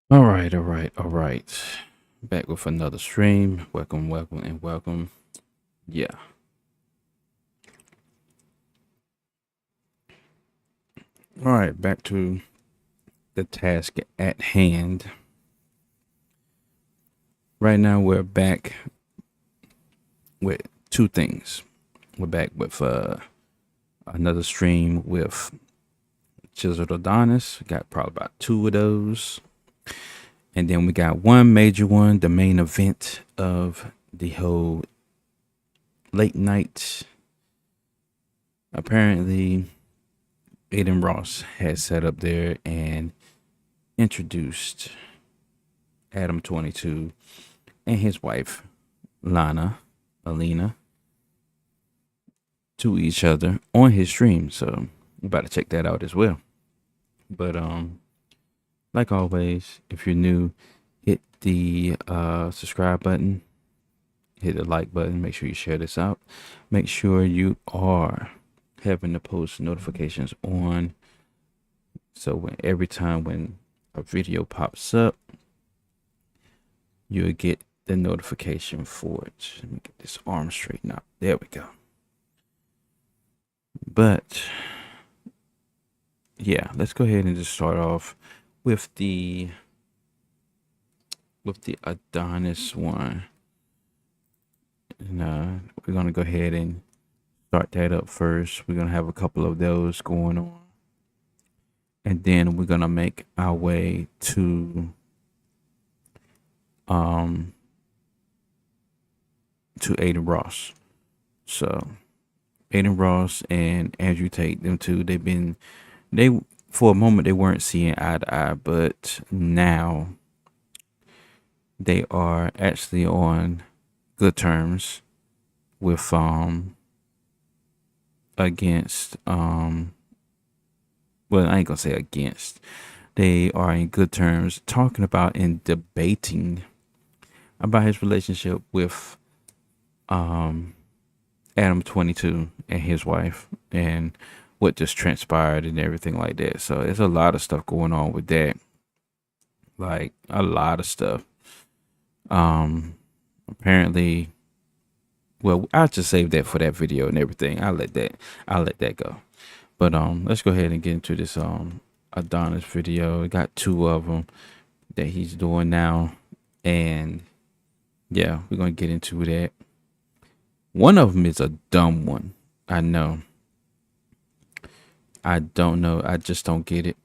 All right. Back with another stream. Welcome. Yeah. All right, back to the task at hand. Right now, we're back with two things. We're back with another stream with Chiseled Adonis. Got probably about two of those. And then we got one major one, the main event of the whole late night. Apparently, Adin Ross has set up there and introduced Adam22 and his wife, Alina, to each other on his stream. So you about to check that out as well. But like always, if you're new, hit the subscribe button, hit the like button, make sure you share this out. Make sure you are having the post notifications on. So every time when a video pops up, you'll get the notification for it. Let me get this arm straightened out. There we go. But yeah, let's go ahead and just start off with the Adonis one. And we're gonna go ahead and start that up first. We're gonna have a couple of those going on. And then we're gonna make our way to Adin Ross. So Adin Ross and Andrew Tate, them two, they for a moment they weren't seeing eye to eye, but now they are actually on good terms with against well, I ain't gonna say against. They are in good terms talking about and debating about his relationship with Adam22 and his wife and what just transpired and everything like that. So there's a lot of stuff going on with that. Like a lot of stuff. Apparently, well, I'll just save that for that video and everything. I'll let that go. But let's go ahead and get into this Adonis video. We got two of them that he's doing now, and yeah, we're gonna get into that. One of them is a dumb one. I know. I don't know. I just don't get it.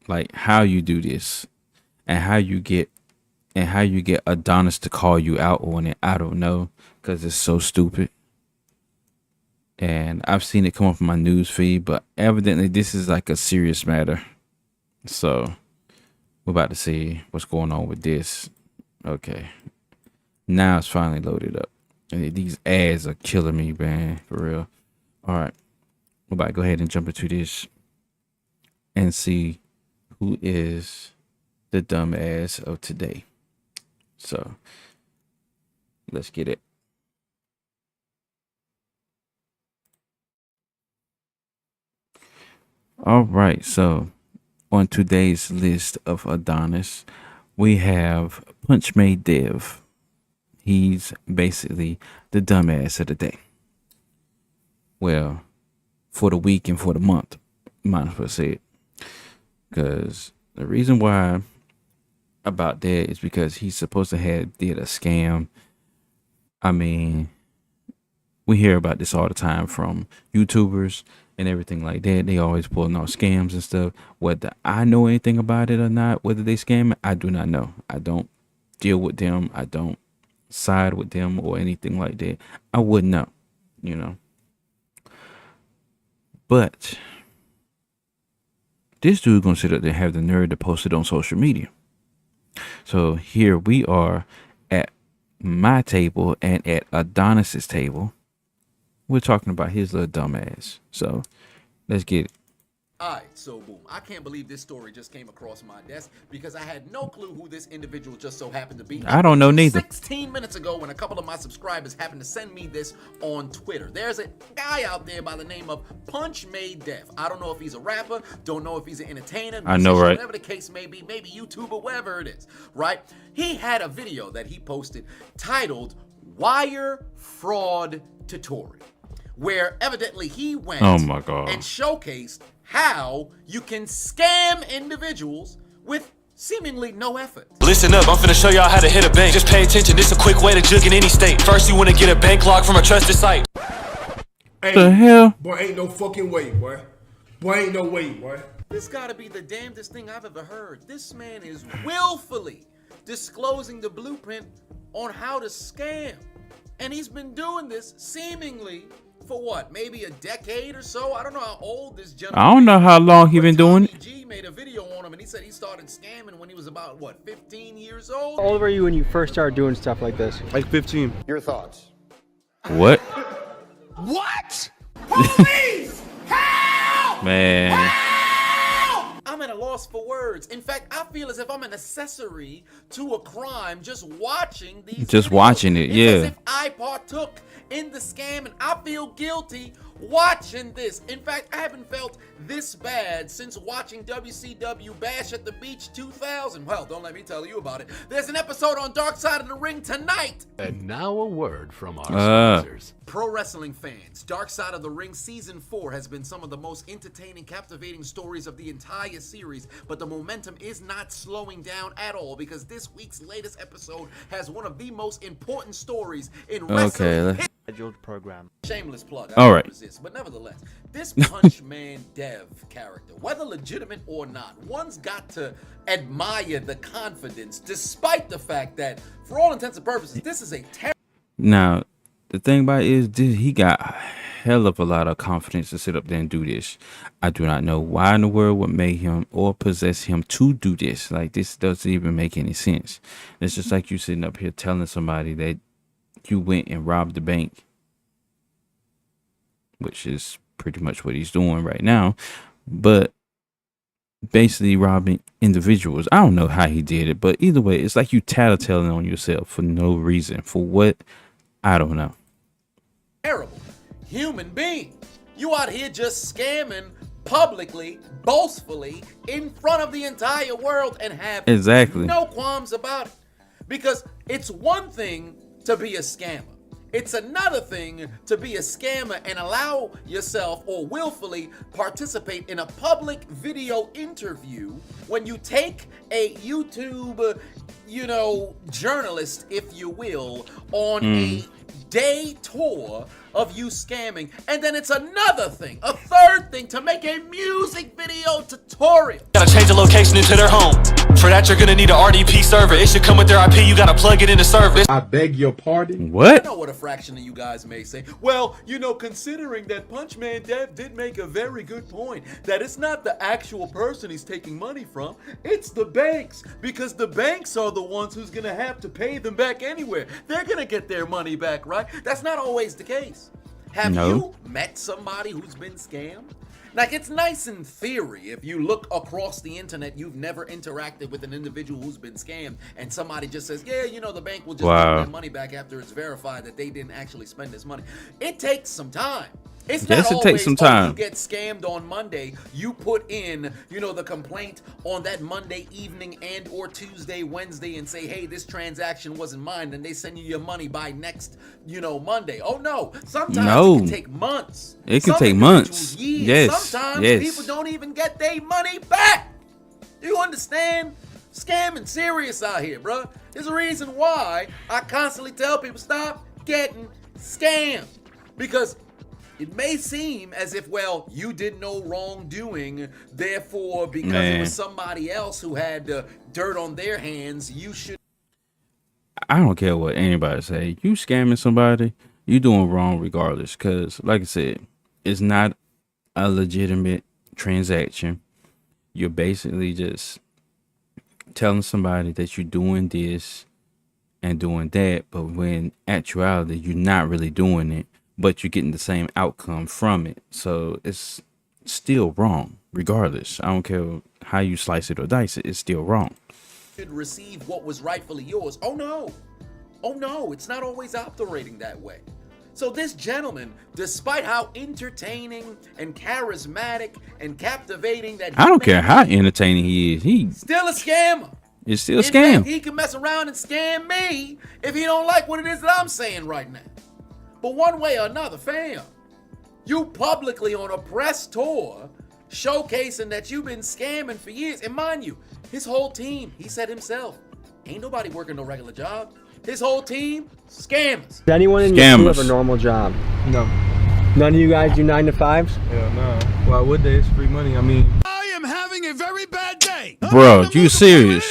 Like how you do this and how you get Adonis to call you out on it. I don't know, because it's so stupid. And I've seen it come up on my news feed, but evidently this is like a serious matter. So we're about to see what's going on with this. Okay. Now it's finally loaded up. And these ads are killing me, man, for real. All right. We're about to go ahead and jump into this and see who is the dumbass of today. So let's get it. All right. So on today's list of Adonis, we have Punch Made Dev. He's basically the dumbass of the day. Well, for the week and for the month, might as well say it. Because the reason why about that is because he's supposed to have did a scam. I mean, we hear about this all the time from YouTubers and everything like that. They always pulling out scams and stuff. Whether I know anything about it or not, whether they scam it, I do not know. I don't deal with them. I don't side with them or anything like that. I wouldn't know, you know. But this dude gonna sit up there and have the nerve to post it on social media. So here we are at my table and at Adonis's table. We're talking about his little dumbass. So let's get it. Alright, so boom. I can't believe this story just came across my desk because I had no clue who this individual just so happened to be. I don't know neither. 16 minutes ago when a couple of my subscribers happened to send me this on Twitter. There's a guy out there by the name of Punch Made Dev. I don't know if he's a rapper, don't know if he's an entertainer, I know, right? Whatever the case may be, maybe YouTuber, whatever it is, right? He had a video that he posted titled Wire Fraud Tutorial, where evidently he went Oh my God. and showcased how you can scam individuals with seemingly no effort. Listen up, I'm finna show y'all how to hit a bank. Just pay attention, this a quick way to jug in any state. First you wanna get a bank log from a trusted site. Hey, The hell? boy, ain't no fucking way, boy. Boy, ain't no way, boy. This gotta be the damnedest thing I've ever heard. This man is willfully disclosing the blueprint on how to scam. And he's been doing this seemingly for what, maybe a decade or so? I don't know how old this gentleman I don't know how long he been doing it. G made a video on him and he said he started scamming when he was about, what, 15 years old? How old were you when you first started doing stuff like this? Like 15. Your thoughts? What? What? Police! Help! Man. I'm at a loss for words. In fact, I feel as if I'm an accessory to a crime just watching these Just videos. watching it, It's yeah. as if I partook in the scam and I feel guilty watching this. In fact, I haven't felt this bad since watching WCW Bash at the Beach 2000. Well, don't let me tell you about it. There's an episode on Dark Side of the Ring tonight. And now a word from our sponsors. Pro wrestling fans, Dark Side of the Ring Season 4 has been some of the most entertaining, captivating stories of the entire series, but the momentum is not slowing down at all because this week's latest episode has one of the most important stories in wrestling. Scheduled program. Shameless plug. All right. Resist, but nevertheless, this Punch Man Dev character, whether legitimate or not, one's got to admire the confidence, despite the fact that, for all intents and purposes, this is a terrible. Now, the thing about it is, he got a hell of a lot of confidence to sit up there and do this. I do not know why in the world would make him or possess him to do this. Like, this doesn't even make any sense. It's just like you sitting up here telling somebody that you went and robbed the bank, which is pretty much what he's doing right now, but basically robbing individuals. I don't know how he did it, but either way, it's like you tattletaling on yourself for no reason. For what? I don't know. Terrible human being. You out here just scamming publicly, boastfully, in front of the entire world and have no qualms about it. Because it's one thing to be a scammer. It's another thing to be a scammer and allow yourself or willfully participate in a public video interview when you take a YouTube, journalist, if you will, on a day tour of you scamming. And then it's another thing, a third thing, to make a music video tutorial. Gotta change the location into their home. For that, you're gonna need an RDP server. It should come with their IP. You gotta plug it into service. I beg your pardon? What? I know what a fraction of you guys may say. Well, considering that Punch Man Dev did make a very good point, that it's not the actual person he's taking money from, it's the banks, because the banks are the ones who's gonna have to pay them back anyway. They're gonna get their money back, right? That's not always the case. Have you met somebody who's been scammed? Like, it's nice in theory. If you look across the internet, you've never interacted with an individual who's been scammed, and somebody just says, yeah, the bank will just give their money back after it's verified that they didn't actually spend this money. It takes some time. It's not always, takes some time. You get scammed on Monday, you put in, the complaint on that Monday evening and or Tuesday, Wednesday, and say, hey, this transaction wasn't mine, and they send you your money by next, Monday. Oh, no. Sometimes it can take months. It can take months. Years. Yes. Sometimes people don't even get their money back. Do you understand? Scamming serious out here, bro. There's a reason why I constantly tell people, stop getting scammed. Because it may seem as if, well, you did no wrongdoing, therefore, because it was somebody else who had dirt on their hands, you should. I don't care what anybody say. You scamming somebody, you doing wrong regardless. Because, like I said, it's not a legitimate transaction. You're basically just telling somebody that you're doing this and doing that, but when actuality, you're not really doing it, but you're getting the same outcome from it. So it's still wrong regardless. I don't care how you slice it or dice it, it's still wrong. Should receive what was rightfully yours. Oh no. Oh no, it's not always operating that way. So this gentleman, despite how entertaining and charismatic and captivating that I don't care how entertaining he is, he's still a scammer. It's still a In scam. fact, he can mess around and scam me if he don't like what it is that I'm saying right now. But one way or another, fam, you publicly on a press tour showcasing that you've been scamming for years. And mind you, his whole team, he said himself, ain't nobody working no regular job. His whole team, scammers. Does anyone in your crew have a normal job? No. None of you guys do 9 to 5s? Hell no. Why would they? It's free money. I mean, I am having a very bad day. Bro, you serious?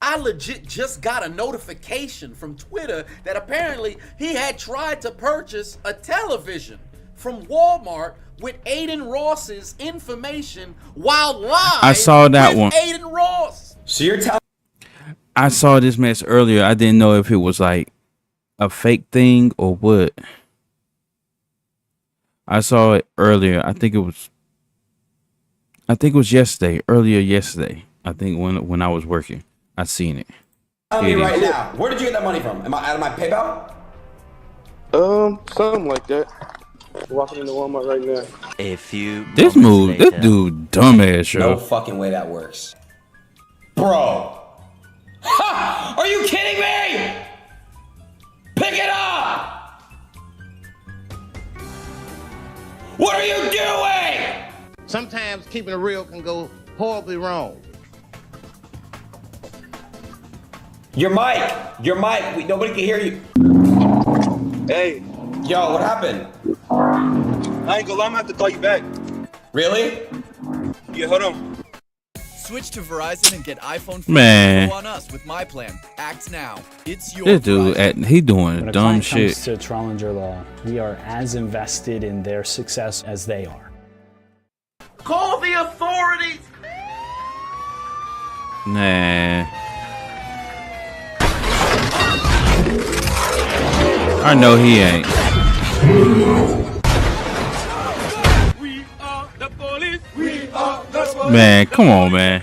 I legit just got a notification from Twitter that apparently he had tried to purchase a television from Walmart with Adin Ross's information while live. I saw that one. Adin Ross. So you're telling I saw this mess earlier. I didn't know if it was like a fake thing or what. I saw it earlier. I think it was yesterday. Earlier yesterday. I think when I was working, I seen it. Tell me right now, where did you get that money from? Am I out of my PayPal? Something like that. Walking into Walmart right now. A few This dude, dumbass, yo. No fucking way that works, bro. Ha! Are you kidding me? Pick it up! What are you doing? Sometimes keeping it real can go horribly wrong. Your mic, nobody can hear you. Hey. Yo, what happened? I ain't gonna lie, I'm gonna have to call you back. Really? Yeah, hold on. Switch to Verizon and get iPhone 4 on us with my plan. Act now. It's your This dude, he doing when dumb a shit. Comes to Trollinger Law, we are as invested in their success as they are. Call the authorities. Nah. I know he ain't. We are the police. We are the police. Man, come on, man.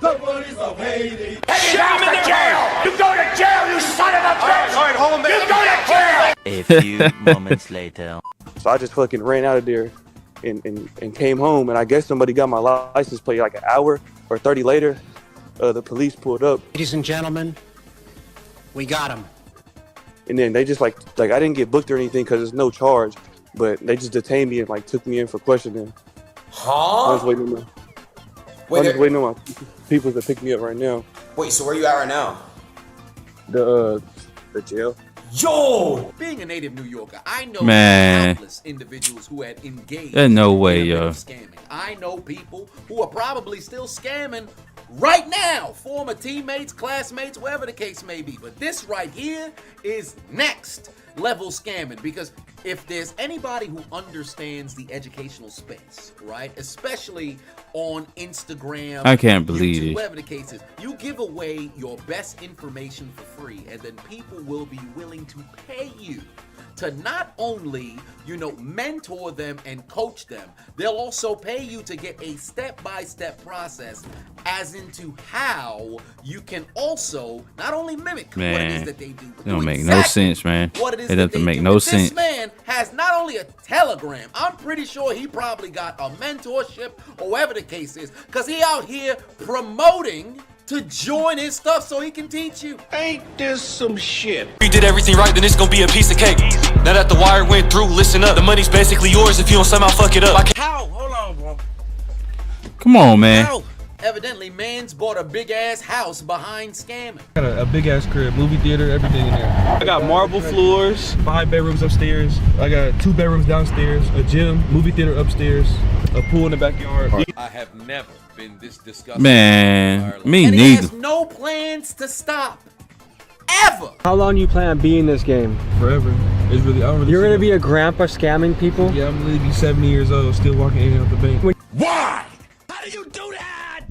The police of Haiti. Shut him in jail! You go to jail, you son of a bitch! All right, hold on, man. You go to jail! A few moments later. So I just fucking ran out of there and came home, and I guess somebody got my license plate like an hour or 30 later. The police pulled up. Ladies and gentlemen, we got him. And then they just like I didn't get booked or anything because there's no charge, but they just detained me and like took me in for questioning. Huh? I was waiting on my people to pick me up right now. Wait, so where you at right now? The jail. Yo! Being a native New Yorker, I know countless individuals who had engaged There's no way, in a bit yo. of scamming. I know people who are probably still scamming right now, former teammates, classmates, whatever the case may be. But this right here is next level scamming, because if there's anybody who understands the educational space, right, especially on Instagram, I can't believe YouTube, it. whatever the case is, you give away your best information for free, and then people will be willing to pay you to not only, mentor them and coach them, they'll also pay you to get a step-by-step process as into how you can also not only mimic what it is that they do, but it don't do make exactly no sense, man. what it is It that doesn't they make do. no But sense. This man has not only a Telegram, I'm pretty sure he probably got a mentorship or whatever the case is, because he out here promoting to join his stuff so he can teach you. Ain't this some shit? If you did everything right, then it's gonna be a piece of cake. Now that the wire went through, listen up. The money's basically yours if you don't somehow fuck it up. How? Hold on, bro. Come on, man. How? Evidently, man's bought a big ass house behind scamming. got a big ass crib, movie theater, everything in there. I got marble floors, 5 bedrooms upstairs. I got 2 bedrooms downstairs, a gym, movie theater upstairs, a pool in the backyard. I have never been this disgusted. Man, me and neither. he has no plans to stop. Ever. How long do you plan on being in this game? Forever. It's really, I don't really. You're gonna be a grandpa scamming people? Yeah, I'm gonna be 70 years old, still walking in and out the bank. Why? How do you do that?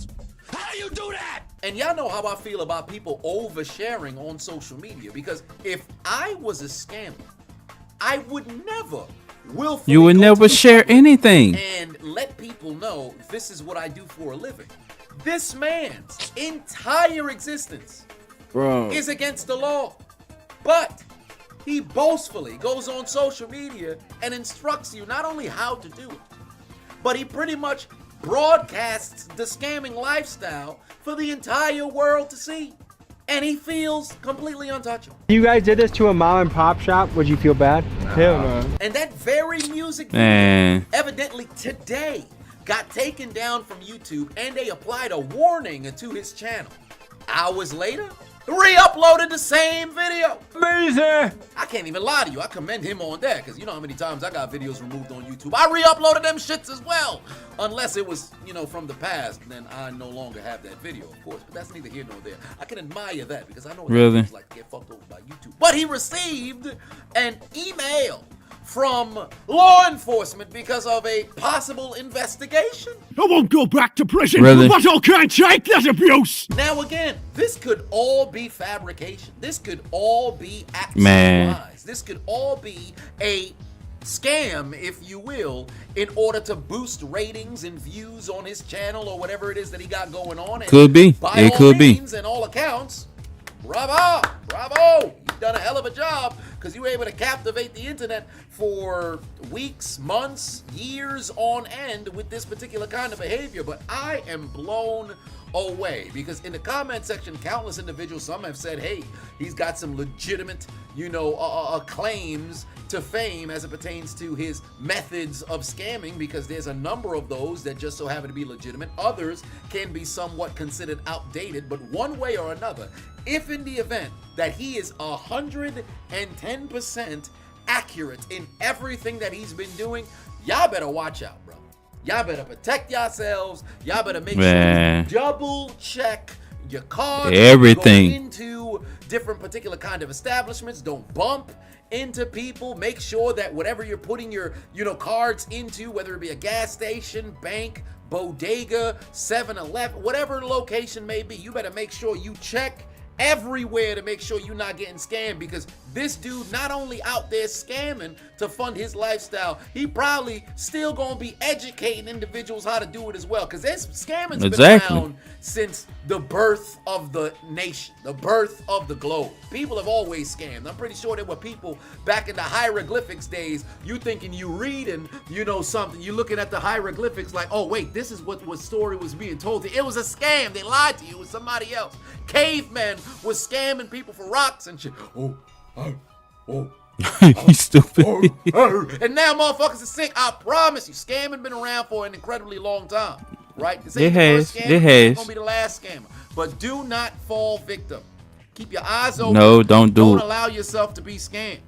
How do you do that? And y'all know how I feel about people oversharing on social media, because if I was a scammer, I would never willfully You would go never to the share public anything. and let people know this is what I do for a living. This man's entire existence is against the law, but he boastfully goes on social media and instructs you not only how to do it, but he pretty much broadcasts the scamming lifestyle for the entire world to see. And he feels completely untouchable. If you guys did this to a mom and pop shop, would you feel bad? Hell no. And that very music video, evidently today, got taken down from YouTube, and they applied a warning to his channel. Hours later, re-uploaded the same video. Amazing! I can't even lie to you. I commend him on that, because you know how many times I got videos removed on YouTube. I re-uploaded them shits as well. Unless it was, you know, from the past, then I no longer have that video, of course. But that's neither here nor there. I can admire that, because I know what it's like to get fucked over by YouTube. But he received an email from law enforcement because of a possible investigation. I won't go back to prison, Really? but I can't take that abuse. Now again, this could all be fabrication. This could all be actual lies. This could all be a scam, if you will, in order to boost ratings and views on his channel or whatever it is that he got going on. And Could be. by It all could be. means, and all accounts, bravo, bravo. You've done a hell of a job, because you were able to captivate the internet for weeks, months, years on end with this particular kind of behavior. But I am blown away, because in the comment section, countless individuals, some have said, hey, he's got some legitimate, you know, claims to fame as it pertains to his methods of scamming, because there's a number of those that just so happen to be legitimate. Others can be somewhat considered outdated, but one way or another, if in the event that he is 110% accurate in everything that he's been doing, y'all better watch out, bro. Y'all better protect yourselves. Y'all better make sure you double check your cards. Everything. Go into different particular kind of establishments. Don't bump into people. Make sure that whatever you're putting your, you know, cards into, whether it be a gas station, bank, bodega, 7-Eleven, whatever the location may be, you better make sure you check everywhere to make sure you're not getting scammed, because this dude not only out there scamming to fund his lifestyle, he probably still gonna be educating individuals how to do it as well, because this scamming's been around since the birth of the nation, the birth of the globe. People have always scammed. I'm pretty sure there were people back in the hieroglyphics days, you thinking you reading, you know, something, you looking at the hieroglyphics like, oh wait, this is what story was being told to you. It was a scam. They lied to you. It was somebody else. Cavemen was scamming people for rocks and shit. He's stupid. And now motherfuckers are sick. I promise you, scamming been around for an incredibly long time, right? This It ain't the has. first scammer. It It's has. gonna be the last scammer. But do not fall victim. Keep your eyes open. No, don't do Don't it. allow yourself to be scammed.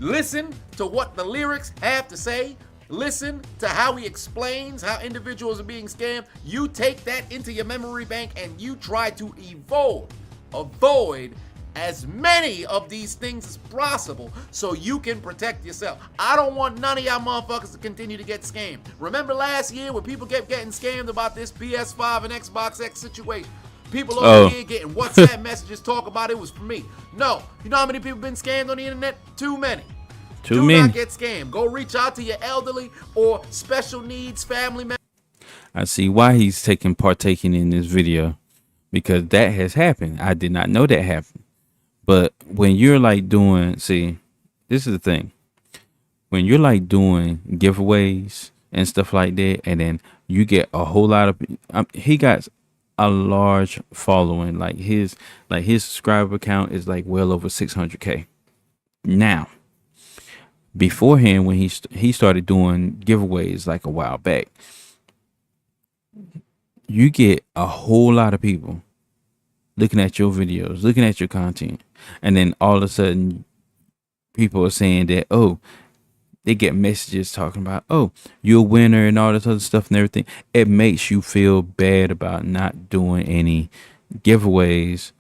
Listen to what the lyrics have to say. Listen to how he explains how individuals are being scammed. You take that into your memory bank and you try to avoid as many of these things as possible so you can protect yourself. I don't want none of y'all motherfuckers to continue to get scammed. Remember last year when people kept getting scammed about this PS5 and Xbox X situation? People over here getting WhatsApp messages talk about it was for me. No. You know how many people been scammed on the internet? Too many. Do not get scammed. Go reach out to your elderly or special needs family members. I see why he's partaking in this video, because that has happened. I did not know that happened. But when you're like doing, see, this is the thing. When you're like doing giveaways and stuff like that, and then you get a whole lot of, he got a large following. Like his subscriber count is like well over 600K. Now, beforehand, when he started doing giveaways like a while back, you get a whole lot of people looking at your videos, looking at your content, and then all of a sudden people are saying that, oh, they get messages talking about, oh, you're a winner and all this other stuff and everything. It makes you feel bad about not doing any giveaways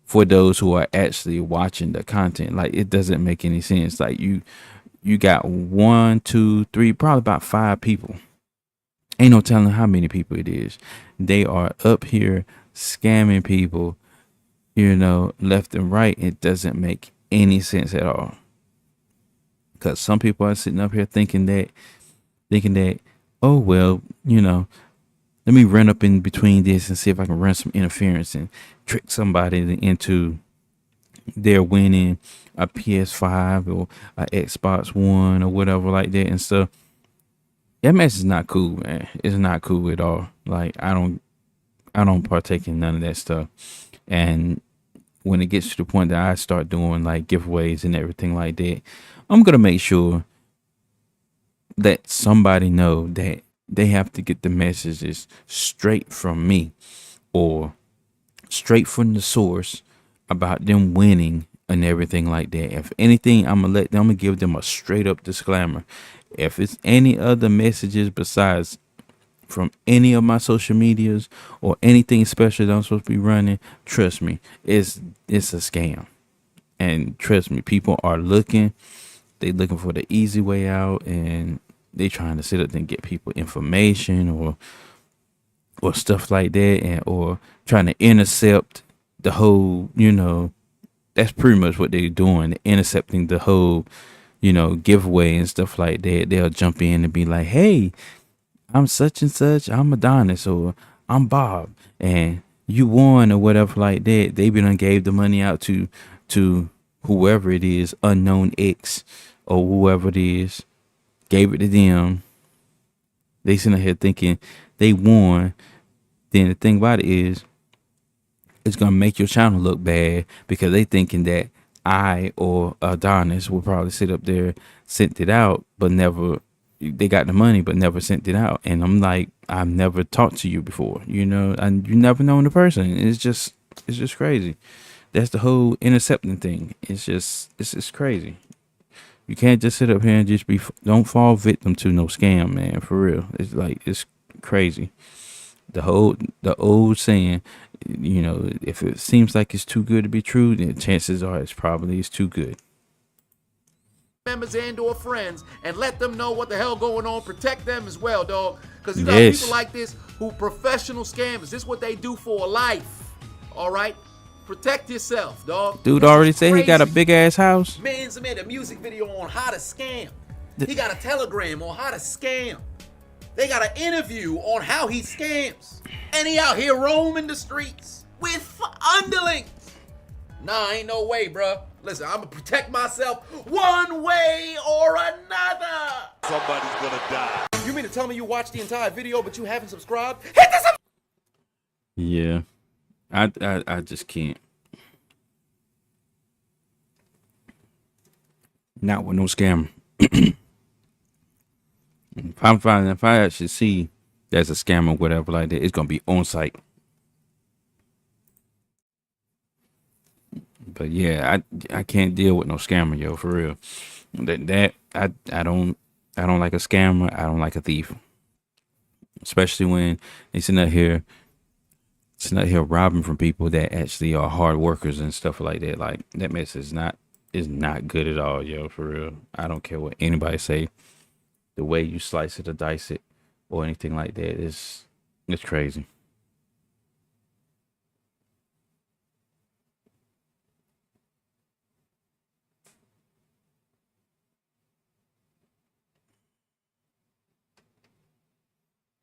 for those who are actually watching the content. Like, it doesn't make any sense. Like, you got 1, 2, 3, probably about 5 people. Ain't no telling how many people it is. They are up here scamming people, you know, left and right. It doesn't make any sense at all. Because some people are sitting up here thinking that, oh well, let me run up in between this and see if I can run some interference and trick somebody into their winning a PS5 or a Xbox One or whatever like that and stuff. That mess is not cool, man. It's not cool at all. Like I don't partake in none of that stuff. And when it gets to the point that I start doing like giveaways and everything like that, I'm gonna make sure that somebody know that they have to get the messages straight from me or straight from the source about them winning and everything like that. If anything, I'm gonna give them a straight up disclaimer. If it's any other messages besides from any of my social medias or anything special that I'm supposed to be running, trust me, it's a scam. And trust me, people are looking for the easy way out, and they trying to sit up and get people information or stuff like that, and or trying to intercept the whole, that's pretty much what they're doing, intercepting the whole, giveaway and stuff like that. They'll jump in and be like, hey, I'm such and such, I'm Adonis, or I'm Bob, and you won or whatever like that. They done gave the money out to whoever it is, unknown X or whoever it is, gave it to them. They sitting here thinking they won. Then the thing about it is, it's gonna make your channel look bad because they thinking that I or Adonis will probably sit up there, sent it out, but never. They got the money, but never sent it out. And I'm like, I've never talked to you before, and you never known the person. It's just crazy. That's the whole intercepting thing. It's just crazy. You can't just sit up here and just don't fall victim to no scam, man. For real. It's crazy. The old saying, if it seems like it's too good to be true, then chances are it's too good. Members and or friends, and let them know what the hell going on. Protect them as well, dog, because you got people like this who professional scammers. This is what they do for a life. All right, protect yourself, dog. Dude already said he got a big ass house. Man's made a music video on how to scam. He got a telegram on how to scam. They got an interview on how he scams, and he out here roaming the streets with underlings. Nah, ain't no way, bruh. Listen, I'm gonna protect myself one way or another. Somebody's gonna die. You mean to tell me you watched the entire video but you haven't subscribed? Hit the Yeah, I just can't. Not with no scam. If I actually see there's a scam or whatever like that, it's gonna be on site. But yeah, I can't deal with no scammer, yo, for real. I don't like a scammer. I don't like a thief, especially when they sitting out here robbing from people that actually are hard workers and stuff like that. Like that mess is not good at all, yo, for real. I don't care what anybody say. The way you slice it or dice it or anything like that it's crazy.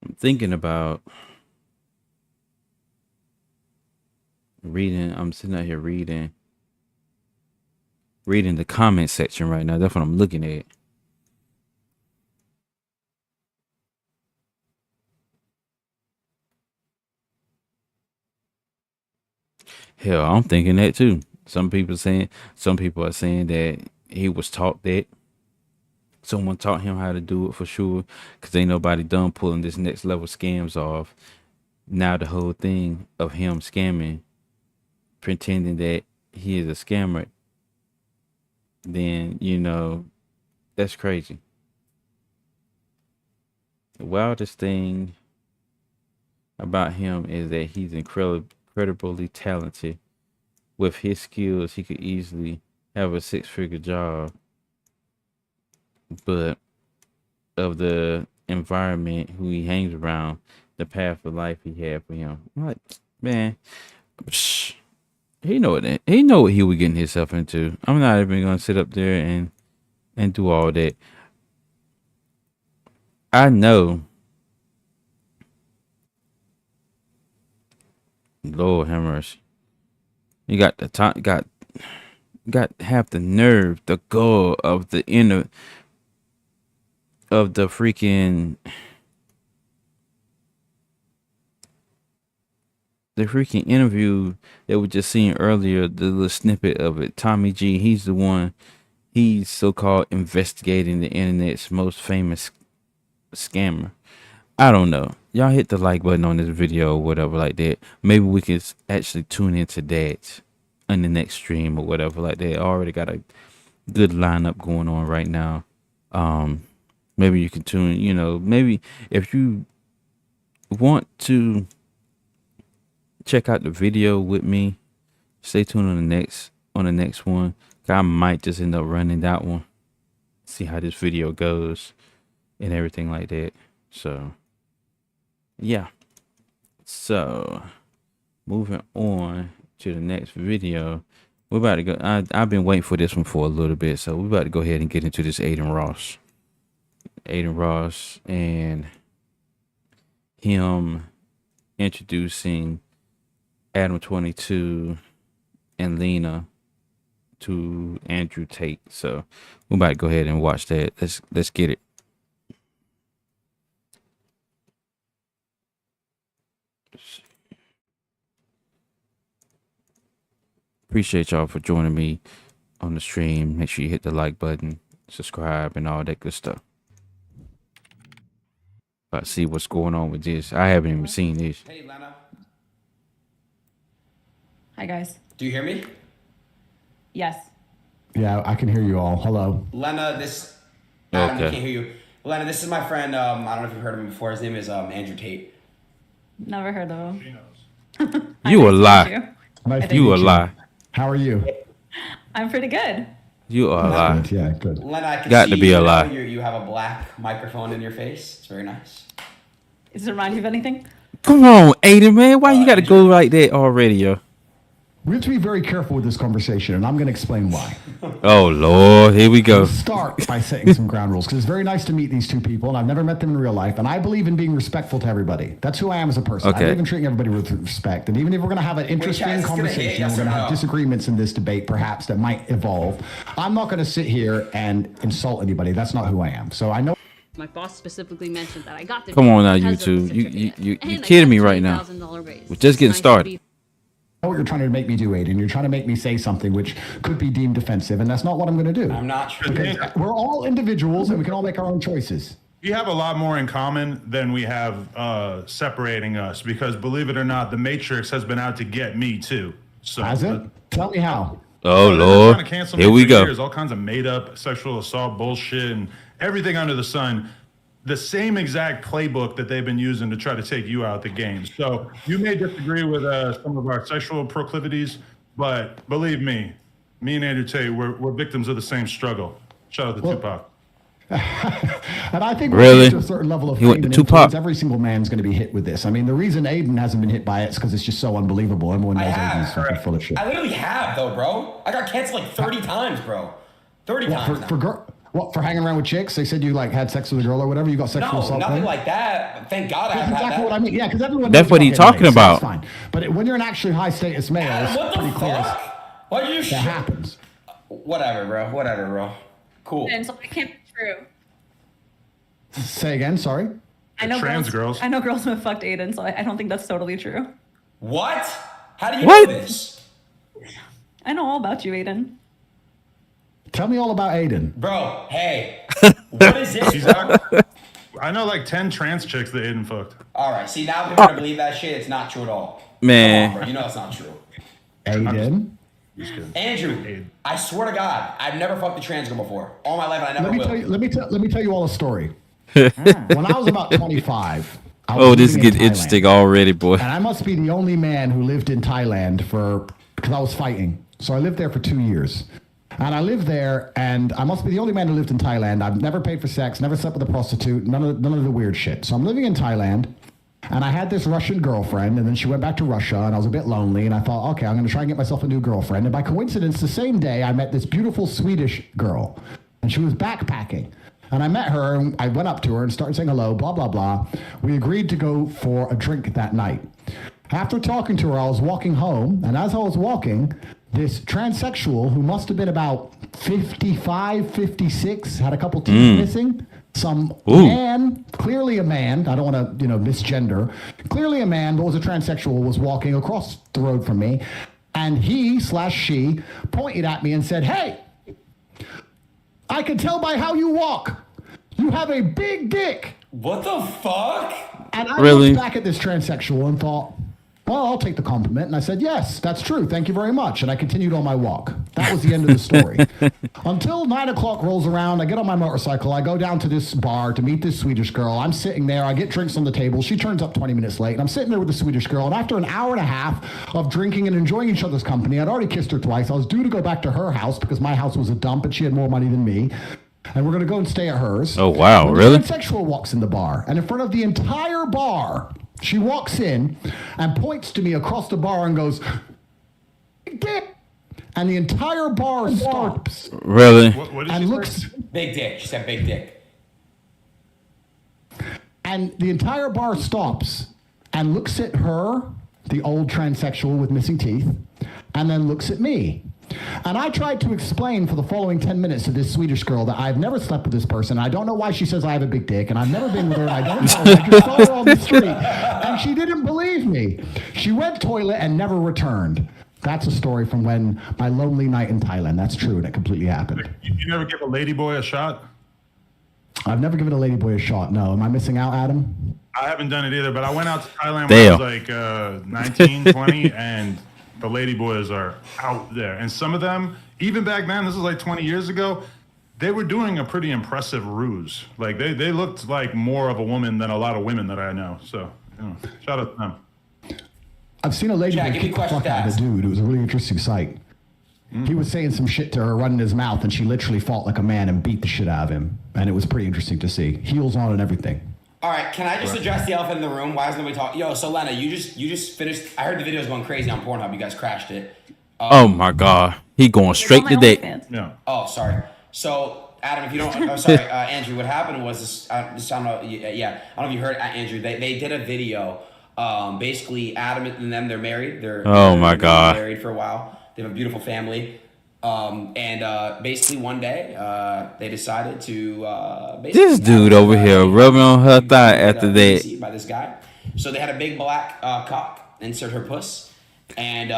I'm thinking about reading. I'm sitting out here reading the comment section right now. That's what I'm looking at. Hell, I'm thinking that too. Some people are saying that he was taught that. Someone taught him how to do it for sure, because ain't nobody done pulling this next level scams off. Now the whole thing of him scamming, pretending that he is a scammer, then that's crazy. The wildest thing about him is that he's incredibly talented. With his skills, he could easily have a 6-figure job. But of the environment who he hangs around, the path of life he had for him, I'm like, man, he know what he was getting himself into. I'm not even gonna sit up there and and do all that. I know, Lord have mercy. You got the time, got have the nerve, the gall of the freaking interview that we just seen earlier, the little snippet of it. Tommy G, he's the one. He's so-called investigating the internet's most famous scammer. I don't know. Y'all hit the like button on this video or whatever like that. Maybe we could actually tune into that on the next stream or whatever like that. I already got a good lineup going on right now. Maybe you can tune, maybe if you want to check out the video with me, stay tuned on the next one. I might just end up running that one, see how this video goes and everything like that. So yeah, so moving on to the next video, we're about to go. I've been waiting for this one for a little bit, so we're about to go ahead and get into this Adin Ross and him introducing Adam22 and Lena to Andrew Tate. So we're about to go ahead and watch that. Let's get it. Appreciate y'all for joining me on the stream. Make sure you hit the like button, subscribe, and all that good stuff. About to see what's going on with this. I haven't even seen this. Hey, Lena. Hi, guys. Do you hear me? Yes. Yeah, I can hear you all. Hello. Lena, Adam, Okay. I can't hear you. Lena, this is my friend. I don't know if you've heard of him before. His name is Andrew Tate. Never heard of him. You a lie. Nice You a lie. How are you? I'm pretty good. You are a lie. Yeah, good. Lena, I can Got see to be a lie. You have a black microphone in your face. It's very nice. Does it remind you of anything? Come on, Adin, man. Why you got to go like that already, yo? We have to be very careful with this conversation, and I'm going to explain why. Oh, Lord. Here we go. Start by setting some ground rules, because it's very nice to meet these two people, and I've never met them in real life, and I believe in being respectful to everybody. That's who I am as a person. Okay. I believe in treating everybody with respect, and even if we're going to have an interesting conversation, we're going to have disagreements in this debate, perhaps, that might evolve, I'm not going to sit here and insult anybody. That's not who I am. So I know... My boss specifically mentioned that I got the Come on now, because of YouTube. the You certificate. kidding me right now. $20,000 raise. We're just getting started. I know what you're trying to make me do, Adin. You're trying to make me say something which could be deemed offensive, and that's not what I'm going to do. I'm not sure. Because we're all individuals, and we can all make our own choices. We have a lot more in common than we have separating us, because believe it or not, the Matrix has been out to get me too. So Has it? Tell me how. Oh, they've been Lord. trying to cancel me Here we for go. years, all kinds of made up sexual assault bullshit and everything under the sun. The same exact playbook that they've been using to try to take you out the game. So you may disagree with some of our sexual proclivities, but believe me and Andrew Tate, we're victims of the same struggle. Shout out to Tupac. And I think Really? to a certain level of He went fame to and Tupac. influence, every single man's going to be hit with this. I mean, the reason Adin hasn't been hit by it is because it's just so unbelievable. Everyone knows Adin's fucking full of shit. I literally have, though, bro. I got canceled like 30 times, bro. 30 times now. For hanging around with chicks? They said you like had sex with a girl or whatever. You got sexual assault. No, nothing claim? like that. Thank God I That's haven't had exactly that. what I mean. Yeah, because everyone. That's knows what about he's getting talking raped, so about. it's fine. But when you're an actually high status male, it's What the pretty clear. fuck? Why are you That happens. Whatever, bro. Whatever, bro. Cool. And so it can't be true. Say again. Sorry. I know Trans girls. I know girls who have fucked Adin, so I don't think that's totally true. What? How do you What? know this? I know all about you, Adin. Tell me all about Adin. Bro, hey. What is this, bro? I know like 10 trans chicks that Adin fucked. All right, see, now people are gonna believe that shit. It's not true at all. Man. Come on, bro. You know it's not true. Adin. Andrew, I swear to God, I've never fucked a trans girl before. All my life, and I never will. Let me tell you all a story. When I was about 25. I was Oh, this is living in getting Thailand. interesting already, boy. And I must be the only man who lived in Thailand because I was fighting. So I lived there for 2 years. And I lived there, and I must be the only man who lived in Thailand. I've never paid for sex, never slept with a prostitute, none of the weird shit. So I'm living in Thailand, and I had this Russian girlfriend, and then she went back to Russia, and I was a bit lonely, and I thought, okay, I'm going to try and get myself a new girlfriend. And by coincidence, the same day, I met this beautiful Swedish girl. and she was backpacking. And I met her, and I went up to her and started saying hello, blah, blah, blah. We agreed to go for a drink that night. After talking to her, I was walking home, and as I was walking, this transsexual who must have been about 55, 56, had a couple teeth missing. Some man, clearly a man, I don't want to, misgender, clearly a man, but was a transsexual, was walking across the road from me, and he/she pointed at me and said, "Hey, I can tell by how you walk. You have a big dick." What the fuck? And I looked back at this transsexual and thought, well, I'll take the compliment. And I said, yes, that's true. Thank you very much. And I continued on my walk. That was the end of the story. Until 9 o'clock rolls around, I get on my motorcycle. I go down to this bar to meet this Swedish girl. I'm sitting there. I get drinks on the table. She turns up 20 minutes late. And I'm sitting there with the Swedish girl. And after an hour and a half of drinking and enjoying each other's company, I'd already kissed her twice. I was due to go back to her house because my house was a dump and she had more money than me. And we're going to go and stay at hers. Oh, wow. When Really? The transsexual walks in the bar. And in front of the entire bar, she walks in and points to me across the bar and goes, "Dick." And the entire bar stops. Really? What did and she looks. say? Big dick. She said big dick. And the entire bar stops and looks at her, the old transsexual with missing teeth, and then looks at me. And I tried to explain for the following 10 minutes to this Swedish girl that I've never slept with this person. I don't know why she says I have a big dick, and I've never been with her, and I don't know. I just saw her on the street, and she didn't believe me. She went toilet and never returned. That's a story from when my lonely night in Thailand. That's true, and it completely happened. You never give a ladyboy a shot? I've never given a ladyboy a shot, no. Am I missing out, Adam? I haven't done it either, but I went out to Thailand when I was like 19, 20, and the ladyboys are out there. And some of them, even back then, this was like 20 years ago, they were doing a pretty impressive ruse. Like, they looked like more of a woman than a lot of women that I know. So, shout out to them. I've seen a lady kick the fuck out of a dude. It was a really interesting sight. He was saying some shit to her, running his mouth, and she literally fought like a man and beat the shit out of him. And it was pretty interesting to see. Heels on and everything. All right, can I just address the elephant in the room? Why is nobody talking? Yo, so Lena, you just finished. I heard the video was going crazy on Pornhub. You guys crashed it. Oh my God, he going straight to dick. Yeah. Oh, sorry. So Adam, if you don't, oh, sorry, Andrew. What happened was this. I don't know. Yeah, I don't know if you heard Andrew. They did a video. Basically, Adam and them, they're married. They're my God, married for a while. They have a beautiful family. And basically one day, they decided to this dude over here rubbing on her thigh after that. By this guy. So they had a big black cock insert her puss, and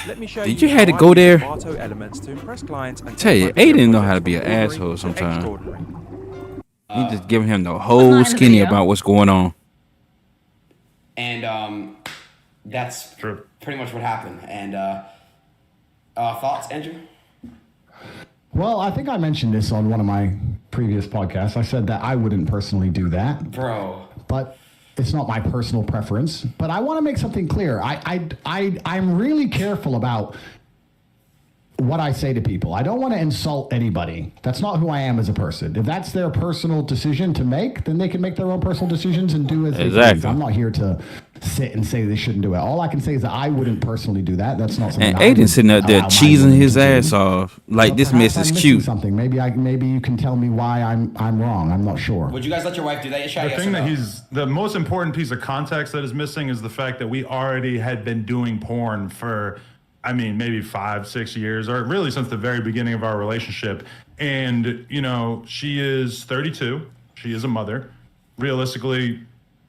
let me show did you had to go there? Elements to impress clients and tell you, Adin know how to be an asshole sometimes. He just giving him the whole skinny about what's going on. And that's pretty much what happened. And thoughts, Andrew? Well, I think I mentioned this on one of my previous podcasts. I said that I wouldn't personally do that. Bro. But it's not my personal preference. But I want to make something clear. I'm really careful about what I say to people. I don't want to insult anybody. That's not who I am as a person. If that's their personal decision to make, then they can make their own personal decisions and do as they please. I'm not here to sit and say they shouldn't do it. All I can say is that I wouldn't personally do that. That's not something. And Adin sitting up there cheesing his ass off like this mess is cute. Something. Maybe you can tell me why I'm wrong. I'm not sure. Would you guys let your wife do that? The thing that the most important piece of context that is missing is the fact that we already had been doing porn for, I mean, maybe 5-6 years, or really since the very beginning of our relationship. And, she is 32. She is a mother. Realistically,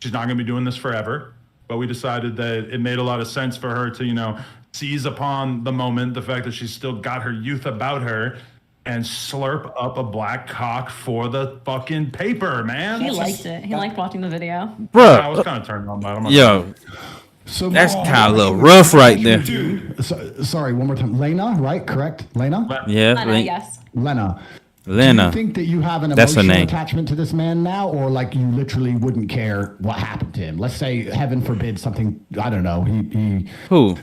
she's not going to be doing this forever. But we decided that it made a lot of sense for her to, seize upon the moment, the fact that she's still got her youth about her, and slurp up a black cock for the fucking paper, man. He liked it. He liked watching the video. Bruh. I was kind of turned on by it. Yo. So that's kind of a little rough right there. Dude. Sorry, one more time. Lena, right? Correct? Lena? Yeah. Lena, yes. Lena. Do you think that you have an emotional attachment to this man now, or like you literally wouldn't care what happened to him? Let's say, heaven forbid, something, I don't know, he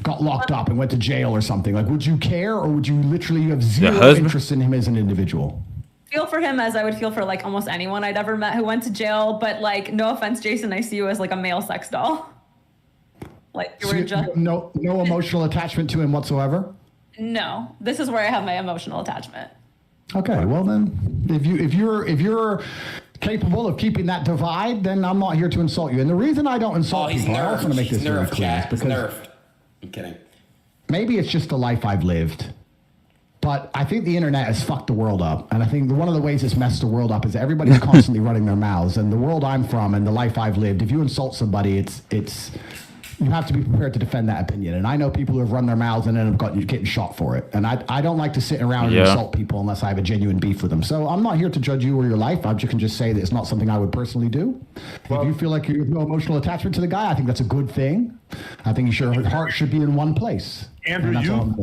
got locked up and went to jail or something. Like, would you care, or would you literally have zero interest in him as an individual? Feel for him as I would feel for like almost anyone I'd ever met who went to jail. But like, no offense, Jason, I see you as like a male sex doll. Like you were just no emotional attachment to him whatsoever? No, this is where I have my emotional attachment. Okay, well then, if you're capable of keeping that divide, then I'm not here to insult you. And the reason I don't insult people, I also want to make this very clear, is because I'm kidding. Maybe it's just the life I've lived, but I think the internet has fucked the world up. And I think one of the ways it's messed the world up is that everybody's constantly running their mouths. And the world I'm from and the life I've lived, if you insult somebody, it's you have to be prepared to defend that opinion. And I know people who have run their mouths and end up getting shot for it. And I don't like to sit around and insult people unless I have a genuine beef with them. So I'm not here to judge you or your life. I can just say that it's not something I would personally do. Well, if you feel like you have no emotional attachment to the guy, I think that's a good thing. I think your heart should be in one place. Andrew,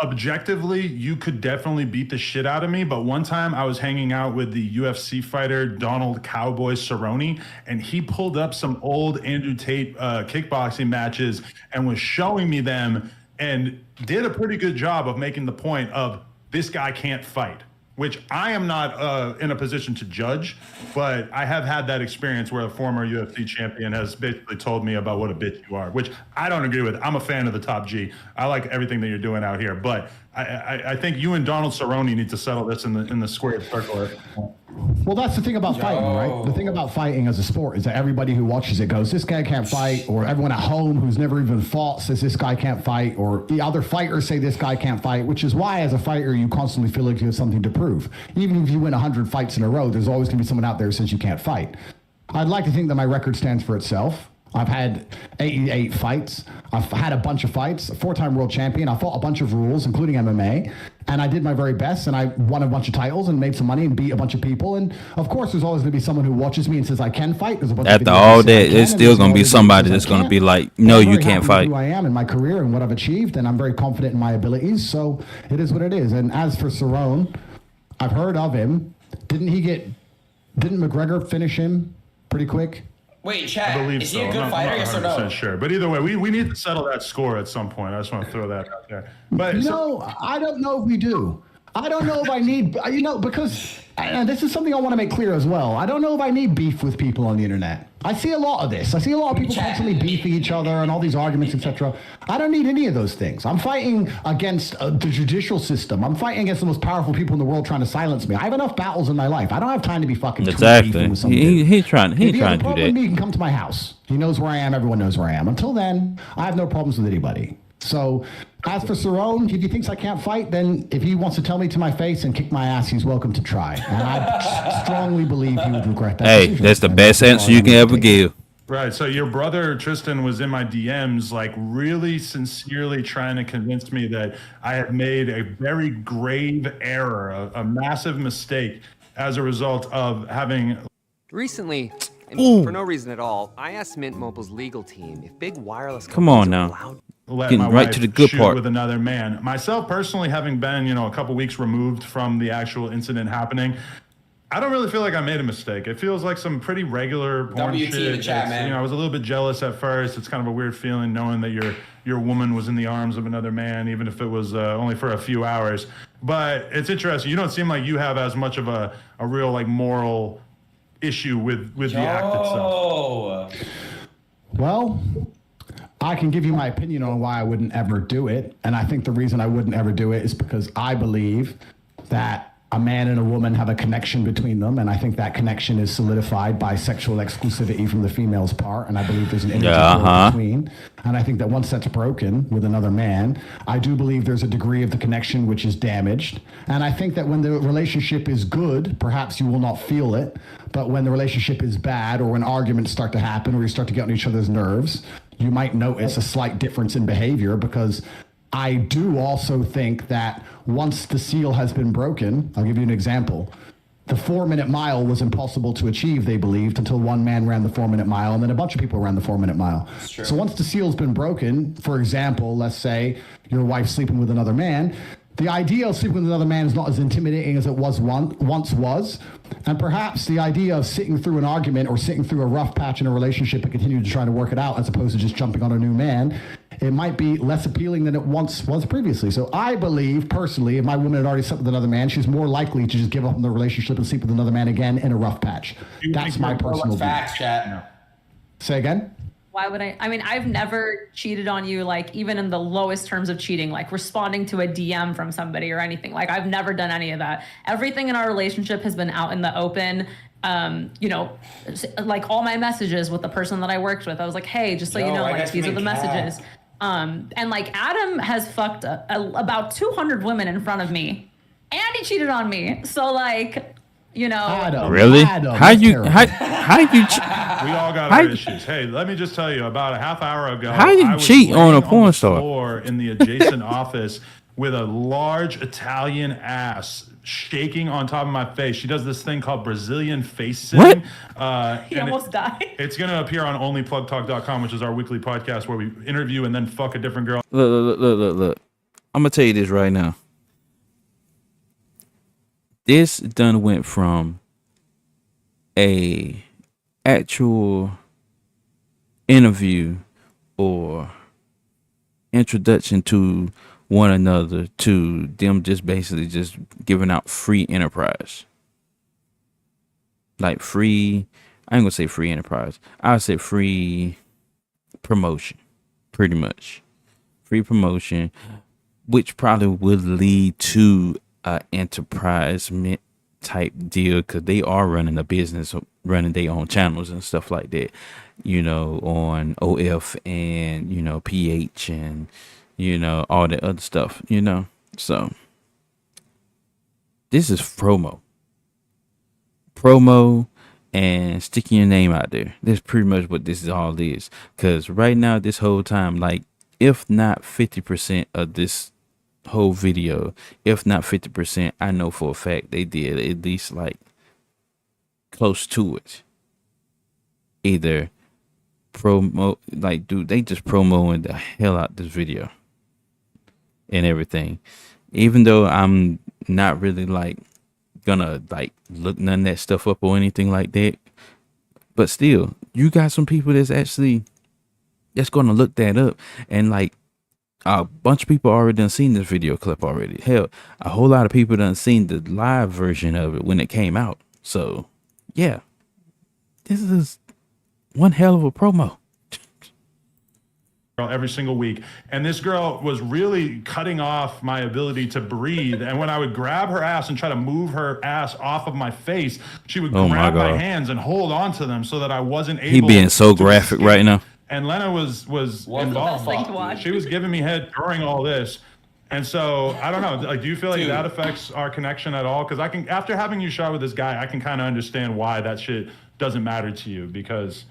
objectively, you could definitely beat the shit out of me, but one time I was hanging out with the UFC fighter Donald Cowboy Cerrone, and he pulled up some old Andrew Tate kickboxing matches and was showing me them and did a pretty good job of making the point of this guy can't fight, which I am not in a position to judge, but I have had that experience where a former UFC champion has basically told me about what a bitch you are, which I don't agree with. I'm a fan of the Top G. I like everything that you're doing out here, but I think you and Donald Cerrone need to settle this in the squared circle. Well, that's the thing about fighting, right? The thing about fighting as a sport is that everybody who watches it goes, this guy can't fight, or everyone at home who's never even fought says this guy can't fight, or the other fighters say this guy can't fight, which is why as a fighter you constantly feel like you have something to prove. Even if you win 100 fights in a row, there's always going to be someone out there who says you can't fight. I'd like to think that my record stands for itself. I've had 88 fights. I've had a bunch of fights, a 4-time world champion. I fought a bunch of rules, including MMA, and I did my very best, and I won a bunch of titles and made some money and beat a bunch of people. And of course, there's always going to be someone who watches me and says I can fight. There's a bunch after all that, it's still going to be somebody that's going to be like, no, you can't fight. Who I am in my career and what I've achieved, and I'm very confident in my abilities. So it is what it is. And as for Cerrone, I've heard of him. Didn't McGregor finish him pretty quick? Wait, Chad, I believe is so. he a good I'm fighter, yes or no? not 100% sure. But either way, we need to settle that score at some point. I just want to throw that out there. But I don't know if we do. I don't know if I need, because, and this is something I want to make clear as well. I don't know if I need beef with people on the internet. I see a lot of this. I see a lot of people constantly beefing each other and all these arguments, etc. I don't need any of those things. I'm fighting against the judicial system. I'm fighting against the most powerful people in the world trying to silence me. I have enough battles in my life. I don't have time to be fucking beefing with somebody. He trying to do that. He can come to my house. He knows where I am. Everyone knows where I am. Until then, I have no problems with anybody. So as for Cerrone, if he thinks I can't fight, then if he wants to tell me to my face and kick my ass, he's welcome to try. And I strongly believe he would regret that. Hey, that's the best answer you can ever give. Right. So your brother Tristan was in my DMs, like really sincerely trying to convince me that I had made a very grave error, a massive mistake as a result of having. Recently, and for no reason at all, I asked Mint Mobile's legal team if big wireless Come on companies are now. allowed Let Getting my right wife to the good shoot part. with another man. Myself personally, having been, a couple weeks removed from the actual incident happening, I don't really feel like I made a mistake. It feels like some pretty regular porn WT shit. in the chat, man. I was a little bit jealous at first. It's kind of a weird feeling knowing that your woman was in the arms of another man, even if it was only for a few hours. But it's interesting. You don't seem like you have as much of a real like moral issue with the act itself. Well, I can give you my opinion on why I wouldn't ever do it. And I think the reason I wouldn't ever do it is because I believe that a man and a woman have a connection between them. And I think that connection is solidified by sexual exclusivity from the female's part. And I believe there's an energy between. And I think that once that's broken with another man, I do believe there's a degree of the connection which is damaged. And I think that when the relationship is good, perhaps you will not feel it. But when the relationship is bad, or when arguments start to happen, or you start to get on each other's nerves, you might notice a slight difference in behavior. Because I do also think that once the seal has been broken, I'll give you an example. The 4-minute mile was impossible to achieve, they believed, until one man ran the 4-minute mile, and then a bunch of people ran the 4-minute mile. So once the seal's been broken, for example, let's say your wife's sleeping with another man, the idea of sleeping with another man is not as intimidating as it once was. And perhaps the idea of sitting through an argument or sitting through a rough patch in a relationship and continuing to try to work it out as opposed to just jumping on a new man, it might be less appealing than it once was previously. So I believe, personally, if my woman had already slept with another man, she's more likely to just give up on the relationship and sleep with another man again in a rough patch. That's my personal view. Facts, chat. Say again? Why would I? I mean, I've never cheated on you, like even in the lowest terms of cheating, like responding to a DM from somebody or anything. Like I've never done any of that. Everything in our relationship has been out in the open. You know, like all my messages with the person that I worked with, I was like, hey, just so you know, like these are the messages. And like Adam has fucked about 200 women in front of me, and he cheated on me. So like, you know, Adam, really? Adam, How you? We all got our issues. Hey, let me just tell you. About a half hour ago, How you I was cheat on a laying porn the star? floor in the adjacent office with a large Italian ass shaking on top of my face. She does this thing called Brazilian face sitting. He almost died. It's going to appear on onlyplugtalk.com, which is our weekly podcast where we interview and then fuck a different girl. Look. I'm gonna tell you this right now. This done went from a actual interview or introduction to one another to them just basically just giving out free enterprise. Like free, I ain't gonna say free enterprise. I would say free promotion, pretty much. Free promotion, which probably would lead to a enterprise type deal because they are running a business, running their own channels and stuff like that, you know, on OF and, you know, PH and, you know, all the other stuff, you know. So this is promo and sticking your name out there. That's pretty much what this all is. Because right now, this whole time, like, if not 50% of this whole video, if not 50%, I know for a fact they did at least like close to it. Either promote, like, dude, they just promoting the hell out this video and everything. Even though I'm not really like gonna like look none of that stuff up or anything like that, but still, you got some people that's gonna look that up, and like a bunch of people already done seen this video clip already. Hell, a whole lot of people done seen the live version of it when it came out. So yeah, this is one hell of a promo. Every single week, and this girl was really cutting off my ability to breathe, and when I would grab her ass and try to move her ass off of my face, she would grab my hands and hold on to them so that I wasn't able. He being so graphic right now. And Lena was involved. She was giving me head during all this. And so I don't know, like, do you feel like that affects our connection at all? Because I can, after having you shot with this guy, I can kind of understand why that shit doesn't matter to you, because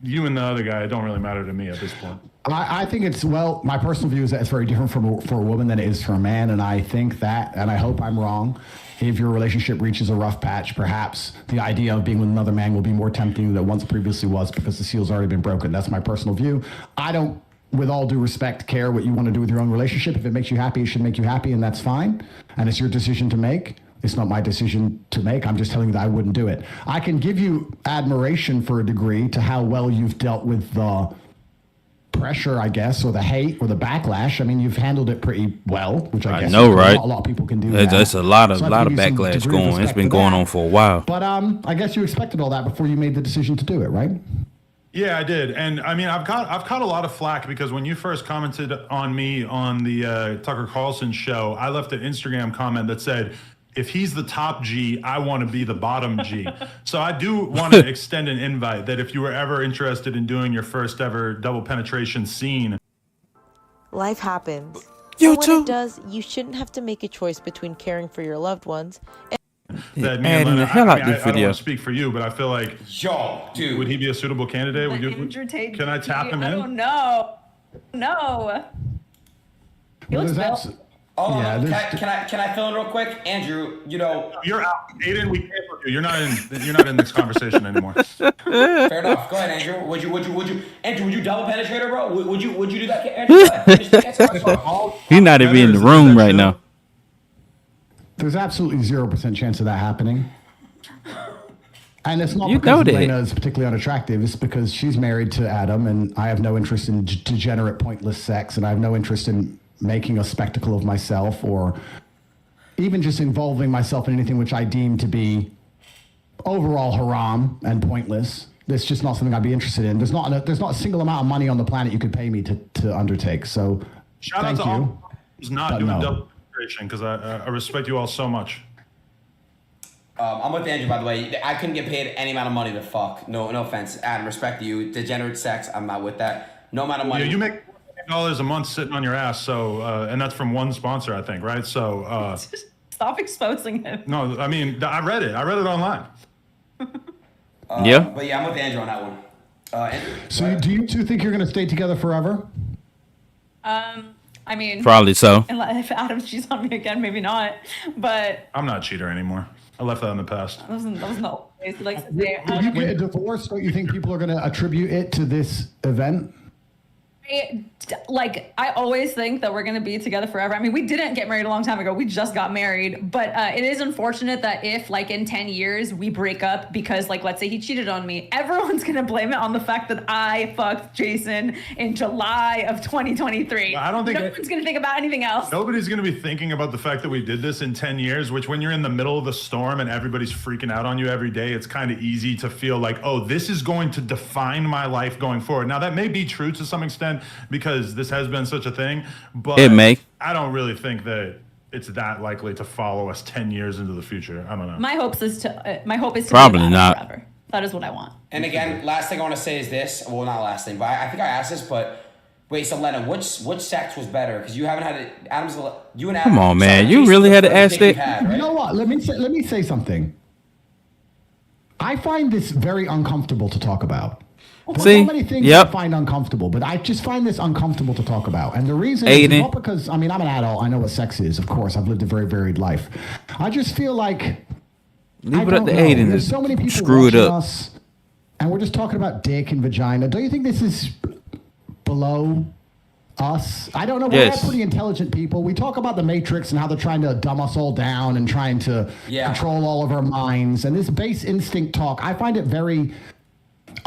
you and the other guy, it don't really matter to me at this point. I think it's, well, my personal view is that it's very different for a woman than it is for a man, and I think that, and I hope I'm wrong, if your relationship reaches a rough patch, perhaps the idea of being with another man will be more tempting than it once previously was, because the seal's already been broken. That's my personal view. I don't, with all due respect, care what you want to do with your own relationship. If it makes you happy, it should make you happy, and that's fine. And it's your decision to make. It's not my decision to make. I'm just telling you that I wouldn't do it. I can give you admiration for a degree to how well you've dealt with the pressure, I guess, or the hate or the backlash. I mean, you've handled it pretty well, which I guess know, right? A lot of people can do. There's a lot of backlash going. It's been going on for a while. But I guess you expected all that before you made the decision to do it, right? Yeah, I did. And I mean, I've caught a lot of flack because when you first commented on me on the Tucker Carlson show, I left an Instagram comment that said, if he's the top G, I want to be the bottom G. So I do want to extend an invite that if you were ever interested in doing your first ever double penetration scene. Life happens. You and when too. it does, you shouldn't have to make a choice between caring for your loved ones and That me and Lena, the hell out this I don't video. want to speak for you, but I feel like, dude, would he be a suitable candidate? Would you? Andrew Tate, Can I tap him I in? don't know. No. He looks built. Oh, Yeah, can I fill in real quick, Andrew? You know, You're out, Aiden. We canceled you. You're not in this conversation anymore. fair enough. Go ahead, Andrew. Would you, Andrew? Would you double penetrate her, bro? Would you do that, Andrew? Go ahead, finish the answer. He's not even in the room right now. There's absolutely 0% chance of that happening. And it's not You because know that. Elena is particularly unattractive. It's because she's married to Adam, and I have no interest in degenerate, pointless sex, and I have no interest in making a spectacle of myself, or even just involving myself in anything which I deem to be overall haram and pointless. It's just not something I'd be interested in. There's not a single amount of money on the planet you could pay me to undertake. So shout out to all who's not doing double penetration, because I respect you all so much. I'm with Andrew, by the way. I couldn't get paid any amount of money to fuck. No offense, Adam. Respect to you. Degenerate sex. I'm not with that. No amount of money. Yeah, you make $4 a month sitting on your ass. So, and that's from one sponsor, I think, right? So, stop exposing him. No, I mean, I read it online. Yeah. But yeah, I'm with Andrew on that one. Andrew, so do you two think you're going to stay together forever? I mean, probably so. If Adam cheats on me again, maybe not. But I'm not a cheater anymore. I left that in the past. That was not like When you get a divorce, don't you think people are going to attribute it to this event? I always think that we're going to be together forever. I mean, we didn't get married a long time ago. We just got married. But it is unfortunate that if, like, in 10 years we break up because, like, let's say he cheated on me, everyone's going to blame it on the fact that I fucked Jason in July of 2023. I don't think no one's going to think about anything else. Nobody's going to be thinking about the fact that we did this in 10 years, which when you're in the middle of the storm and everybody's freaking out on you every day, it's kind of easy to feel like, oh, this is going to define my life going forward. Now, that may be true to some extent because this has been such a thing, but I don't really think that it's that likely to follow us 10 years into the future. I don't know. My hope is to probably be not forever. That is what I want. And again, last thing I want to say is this. Well, not last thing, but I think I asked this, but wait, so Lena, which sex was better? Because you haven't had it. You and Adam. Come on, man. You really had to ask that. Right? You know what? Let me say something. I find this very uncomfortable to talk about. There's so many things I find uncomfortable, but I just find this uncomfortable to talk about. And the reason is not because, I mean, I'm an adult. I know what sex is, of course. I've lived a very varied life. I just feel like, leave it up to Aiden. There's so many people screw it up. us, and we're just talking about dick and vagina. Don't you think this is below us? I don't know. We're all pretty intelligent people. We talk about the Matrix and how they're trying to dumb us all down and trying to control all of our minds. And this base instinct talk, I find it very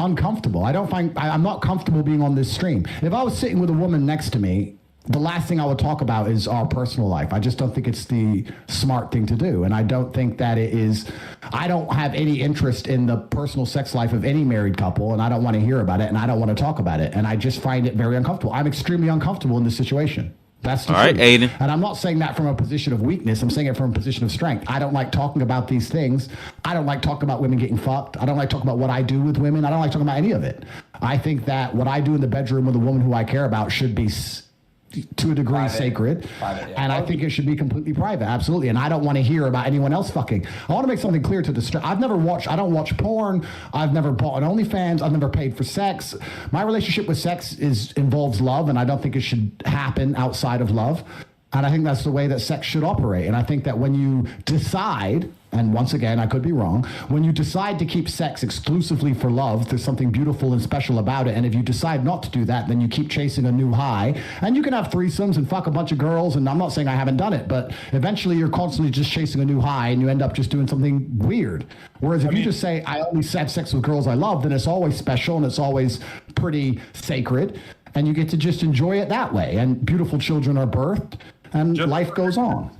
uncomfortable. I'm not comfortable being on this stream. If I was sitting with a woman next to me, the last thing I would talk about is our personal life. I just don't think it's the smart thing to do. And I don't think that it is. I don't have any interest in the personal sex life of any married couple, and I don't want to hear about it, and I don't want to talk about it. And I just find it very uncomfortable. I'm extremely uncomfortable in this situation. That's the truth. Aiden. And I'm not saying that from a position of weakness. I'm saying it from a position of strength. I don't like talking about these things. I don't like talking about women getting fucked. I don't like talking about what I do with women. I don't like talking about any of it. I think that what I do in the bedroom with a woman who I care about should be to a degree sacred, and I think it should be completely private, absolutely. And I don't want to hear about anyone else fucking. I want to make something clear to the I don't watch porn. I've never bought an OnlyFans. I've never paid for sex. My relationship with sex involves love, and I don't think it should happen outside of love. And I think that's the way that sex should operate. And I think that when you decide, and once again, I could be wrong, when you decide to keep sex exclusively for love, there's something beautiful and special about it. And if you decide not to do that, then you keep chasing a new high. And you can have threesomes and fuck a bunch of girls. And I'm not saying I haven't done it, but eventually you're constantly just chasing a new high and you end up just doing something weird. Whereas if you just say, I only have sex with girls I love, then it's always special and it's always pretty sacred. And you get to just enjoy it that way. And beautiful children are birthed. And life goes on.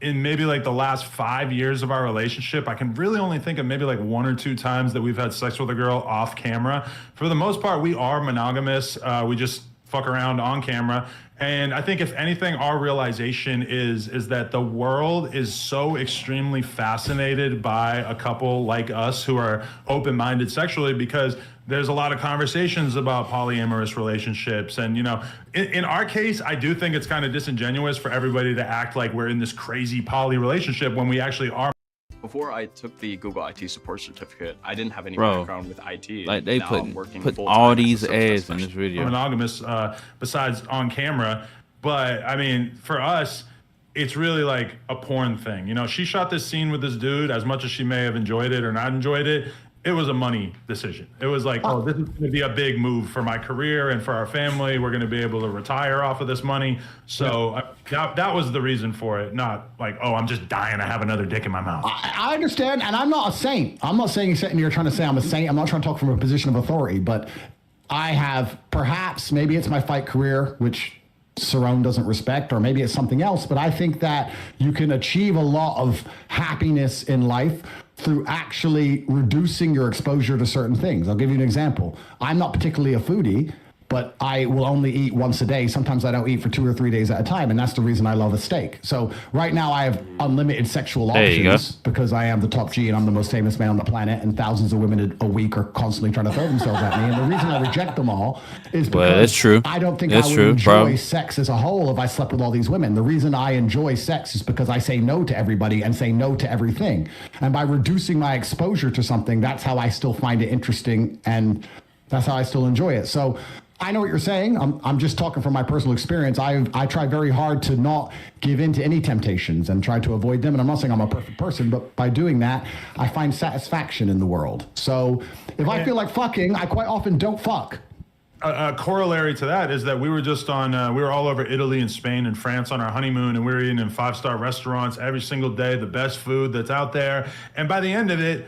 In maybe like the last 5 years of our relationship, I can really only think of maybe like 1 or 2 times that we've had sex with a girl off camera. For the most part, we are monogamous. We just fuck around on camera. And I think if anything, our realization is that the world is so extremely fascinated by a couple like us who are open-minded sexually, because there's a lot of conversations about polyamorous relationships. And, you know, in our case, I do think it's kind of disingenuous for everybody to act like we're in this crazy poly relationship when we actually are. Before I took the Google IT support certificate, I didn't have any background with IT. Like they put all these ads in this video. Monogamous, besides on camera. But I mean, for us, it's really like a porn thing. You know, she shot this scene with this dude. As much as she may have enjoyed it or not enjoyed it, it was a money decision. It was like, oh, this is going to be a big move for my career and for our family. We're going to be able to retire off of this money. So that was the reason for it. Not like, oh, I'm just dying to have another dick in my mouth. I understand. And I'm not a saint. I'm not saying sitting here trying to say I'm a saint. I'm not trying to talk from a position of authority. But I have perhaps, maybe it's my fight career, which Cerrone doesn't respect, or maybe it's something else. But I think that you can achieve a lot of happiness in life through actually reducing your exposure to certain things. I'll give you an example. I'm not particularly a foodie, but I will only eat once a day. Sometimes I don't eat for 2 or 3 days at a time, and that's the reason I love a steak. So right now I have unlimited sexual options because I am the top G and I'm the most famous man on the planet, and thousands of women a week are constantly trying to throw themselves at me. And the reason I reject them all is because that's true. I don't think That's I would true, enjoy bro. sex as a whole if I slept with all these women. The reason I enjoy sex is because I say no to everybody and say no to everything. And by reducing my exposure to something, that's how I still find it interesting, and that's how I still enjoy it. So I know what you're saying. I'm just talking from my personal experience. I try very hard to not give in to any temptations and try to avoid them. And I'm not saying I'm a perfect person, but by doing that, I find satisfaction in the world. So if I feel like fucking, I quite often don't fuck. A corollary to that is that we were just on, we were all over Italy and Spain and France on our honeymoon, and we were eating in 5-star restaurants every single day, the best food that's out there. And by the end of it,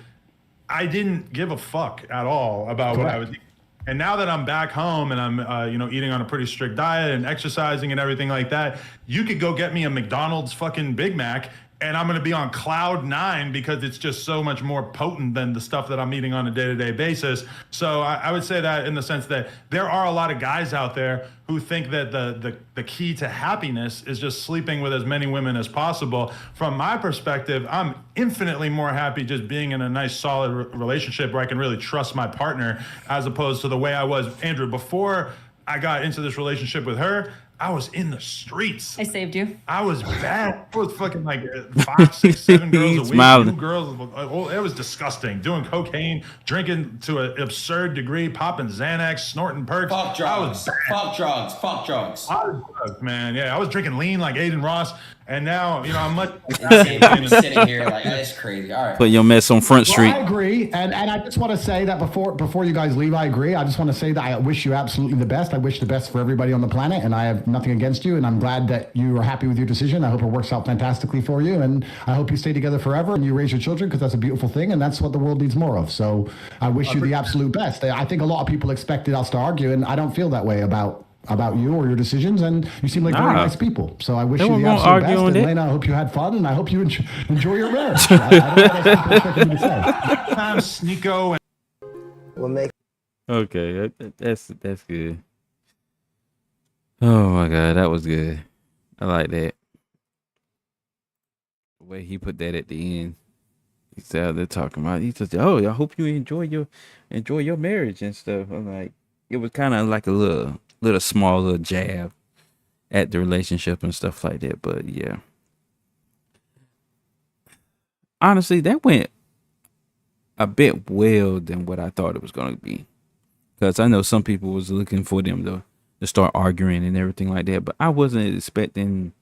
I didn't give a fuck at all about what I was eating. And now that I'm back home and I'm, eating on a pretty strict diet and exercising and everything like that, you could go get me a McDonald's fucking Big Mac and I'm going to be on cloud 9 because it's just so much more potent than the stuff that I'm eating on a day-to-day basis. So I would say that in the sense that there are a lot of guys out there who think that the key to happiness is just sleeping with as many women as possible. From my perspective, I'm infinitely more happy just being in a nice, solid relationship where I can really trust my partner, as opposed to the way I was, Andrew, before I got into this relationship with her. I was in the streets. I saved you. I was bad. I was fucking like 5, 6, 7 girls a week. Smiling. 2 girls. It was disgusting. Doing cocaine, drinking to an absurd degree, popping Xanax, snorting perks. Fuck drugs. Fuck drugs. Fuck drugs. I was drugs, man. Yeah, I was drinking lean like Adin Ross, and now I'm much. I'm sitting here like that's crazy. All right. Put your mess on Front Street. Well, I agree, and I just want to say that before you guys leave, I agree. I just want to say that I wish you absolutely the best. I wish the best for everybody on the planet, and I have nothing against you, and I'm glad that you are happy with your decision. I hope it works out fantastically for you, and I hope you stay together forever and you raise your children, because that's a beautiful thing, and that's what the world needs more of. So I wish you the absolute best. I think a lot of people expected us to argue, and I don't feel that way about you or your decisions, and you seem like very nice people. So I wish you the absolute best. And Lena, I hope you had fun, and I hope you enjoy your marriage. I don't know what else people expect me to say. Sneeko. Okay, that's good. Oh my god, that was good. I like that. The way he put that at the end. He said they're talking about. He said, "Oh, I hope you enjoy your marriage and stuff." I'm like, it was kind of like a little small jab at the relationship and stuff like that. But yeah, honestly, that went a bit well than what I thought it was going to be, because I know some people was looking for them to start arguing and everything like that, but I wasn't expecting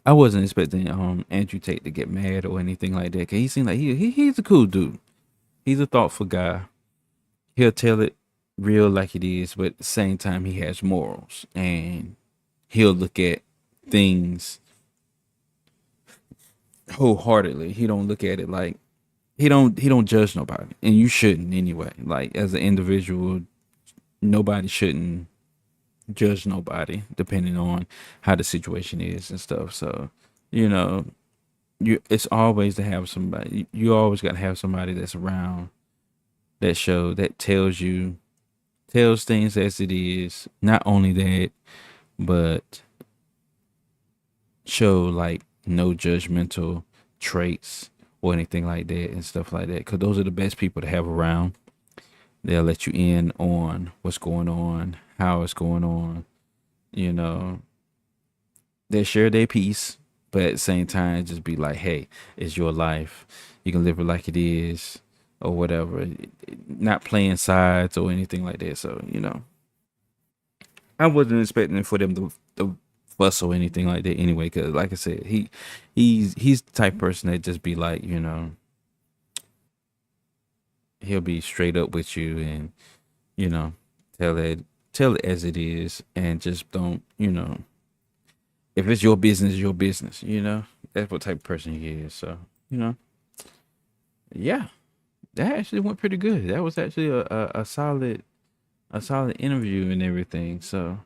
Andrew Tate to get mad or anything like that, because he seemed like he's a cool dude. He's a thoughtful guy. He'll tell it real like it is, but at the same time he has morals, and he'll look at things wholeheartedly. He don't look at it like he don't judge nobody, and you shouldn't anyway. Like, as an individual, nobody shouldn't judge nobody depending on how the situation is and stuff. So it's always to have somebody. You always got to have somebody that's around that tells things as it is. Not only that, but show like no judgmental traits or anything like that and stuff like that, because those are the best people to have around. They'll let you in on what's going on, how it's going on. They'll share their piece, but at the same time just be like, hey, it's your life, you can live it like it is, or whatever. Not playing sides or anything like that. So I wasn't expecting for them to fuss or anything like that anyway, because like I said, he's the type of person that just be like, he'll be straight up with you and tell it as it is, and just don't, if it's your business, your business. That's what type of person he is. So yeah, that actually went pretty good. That was actually a solid interview and everything. So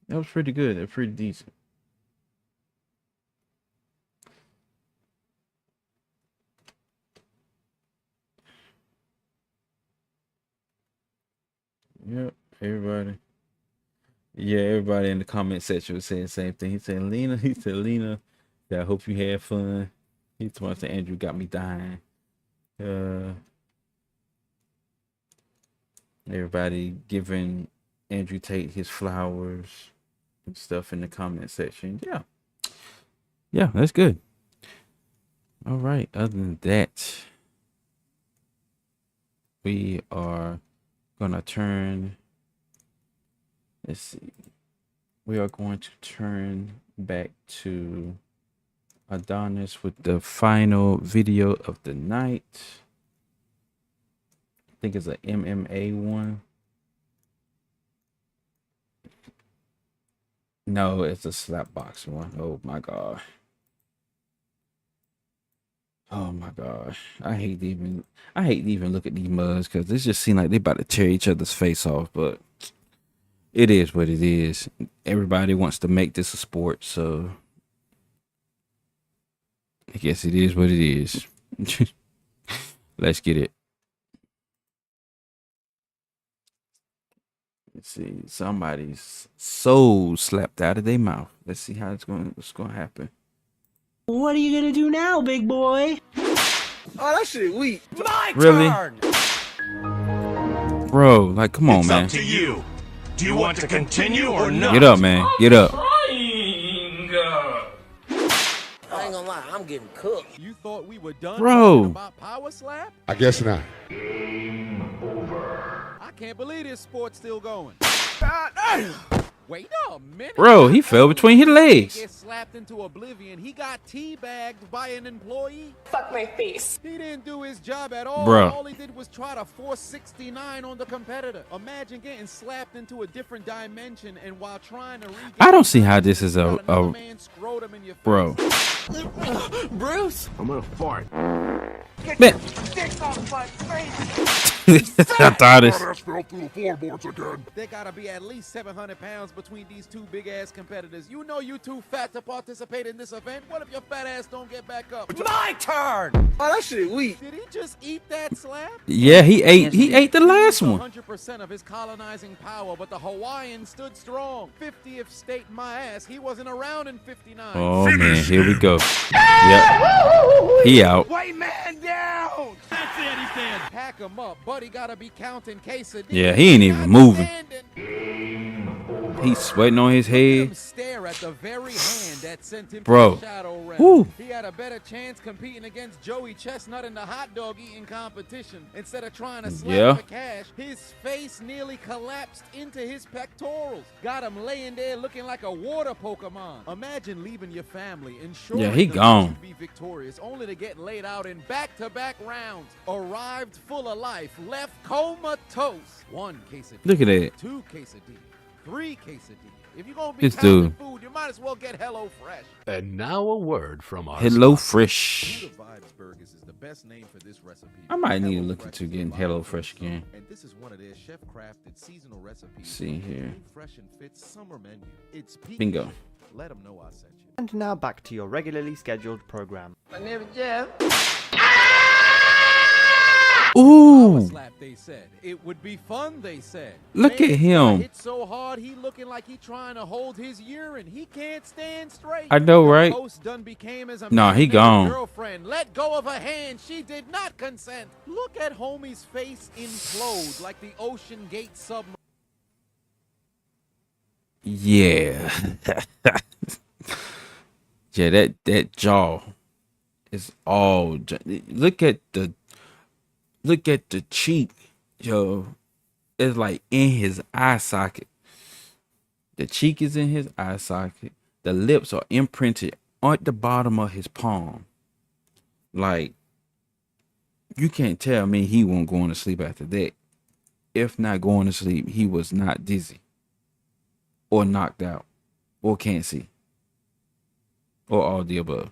that was pretty good. That was pretty decent. Yep, everybody. Yeah, everybody in the comment section was saying the same thing. He said, Lena, I hope you had fun. He told me, Andrew got me dying. Everybody giving Andrew Tate his flowers and stuff in the comment section. Yeah, that's good. All right, other than that, we are gonna turn, let's see, we are going to turn back to Adonis with the final video of the night. I think it's an MMA one. No, it's a slap boxing one. Oh my god. Oh my gosh. I hate to even look at these mugs because it just seems like they about to tear each other's face off, but it is what it is. Everybody wants to make this a sport, so I guess it is what it is. Let's get it. Let's see. Somebody's soul slapped out of their mouth. Let's see how what's gonna happen. What are you gonna do now, big boy? Oh, that shit weak. My Really? turn. Bro, like, come on, It's man. up to you. Do you want to continue or not? Get up, man. Get up. I ain't gonna lie, I'm getting cooked. You thought we were done Bro. about power slap? I guess not. I can't believe this sport's still going. Wait a minute. Bro, he fell between his legs. He gets slapped into oblivion. He got teabagged by an employee. Fuck my face. He didn't do his job at all. Bruh. All he did was try to force 69 on the competitor. Imagine getting slapped into a different dimension and while trying to regain. I don't see how this is a bro. Bruce. I'm gonna fart. Get Man. your dick off my face. Adonis. Fell through the floorboards again. There gotta be at least 700 pounds between these two big ass competitors. You know you too fat to participate in this event. What if your fat ass don't get back up? My turn. Oh, that shit weak. Did he just eat that slap? Yeah, he ate the last one. 100% of his colonizing power, but the Hawaiian stood strong. 50th state my ass. He wasn't around in 59. Oh man, here we go. Yep. He out. White man down. That's it, he's dead. Pack him up, buddy. Gotta be counting quesadillas. Yeah, he ain't even moving. He's sweating on his head. Stare at the very hand that sent him Bro. to the shadow realm. Woo. He had a better chance competing against Joey Chestnut in the hot dog eating competition. Instead of trying to slap for cash, his face nearly collapsed into his pectorals. Got him laying there looking like a water Pokemon. Imagine leaving your family and Yeah, he gone. be victorious, only to get laid out in back-to-back rounds. Arrived full of life, left comatose. 1 quesadilla. Look at that. 2 quesadilla. 3 quesadilla. If you're gonna be This counting dude. food, you might as well get Hello Fresh. And now a word from our Hello sponsor. Fresh. Buddha Vibes Burgers is the best name for this recipe. I might need to look into getting Hello Fresh again. And this is one of their chef-crafted seasonal recipes. See here. Fresh and fit summer menu. It's peak. Bingo. Let them know I sent you. And now back to your regularly scheduled program. My name is Jeff. Ooh. Slap, they said. It would be fun, they said. Look Man, at him. Hit so hard, he looking like he trying to hold his urine. He can't stand straight. I know, right? Host done became as a Nah, he man gone. girlfriend. Let go of her hand. She did not consent. Look at homie's face implode like the Ocean Gate submarine. Yeah. Yeah, that jaw is all. Look at the cheek, yo. It's like in his eye socket. The cheek is in his eye socket. The lips are imprinted on the bottom of his palm. Like, you can't tell me he won't go to sleep after that. If not going to sleep, he was not dizzy or knocked out or can't see or all the above.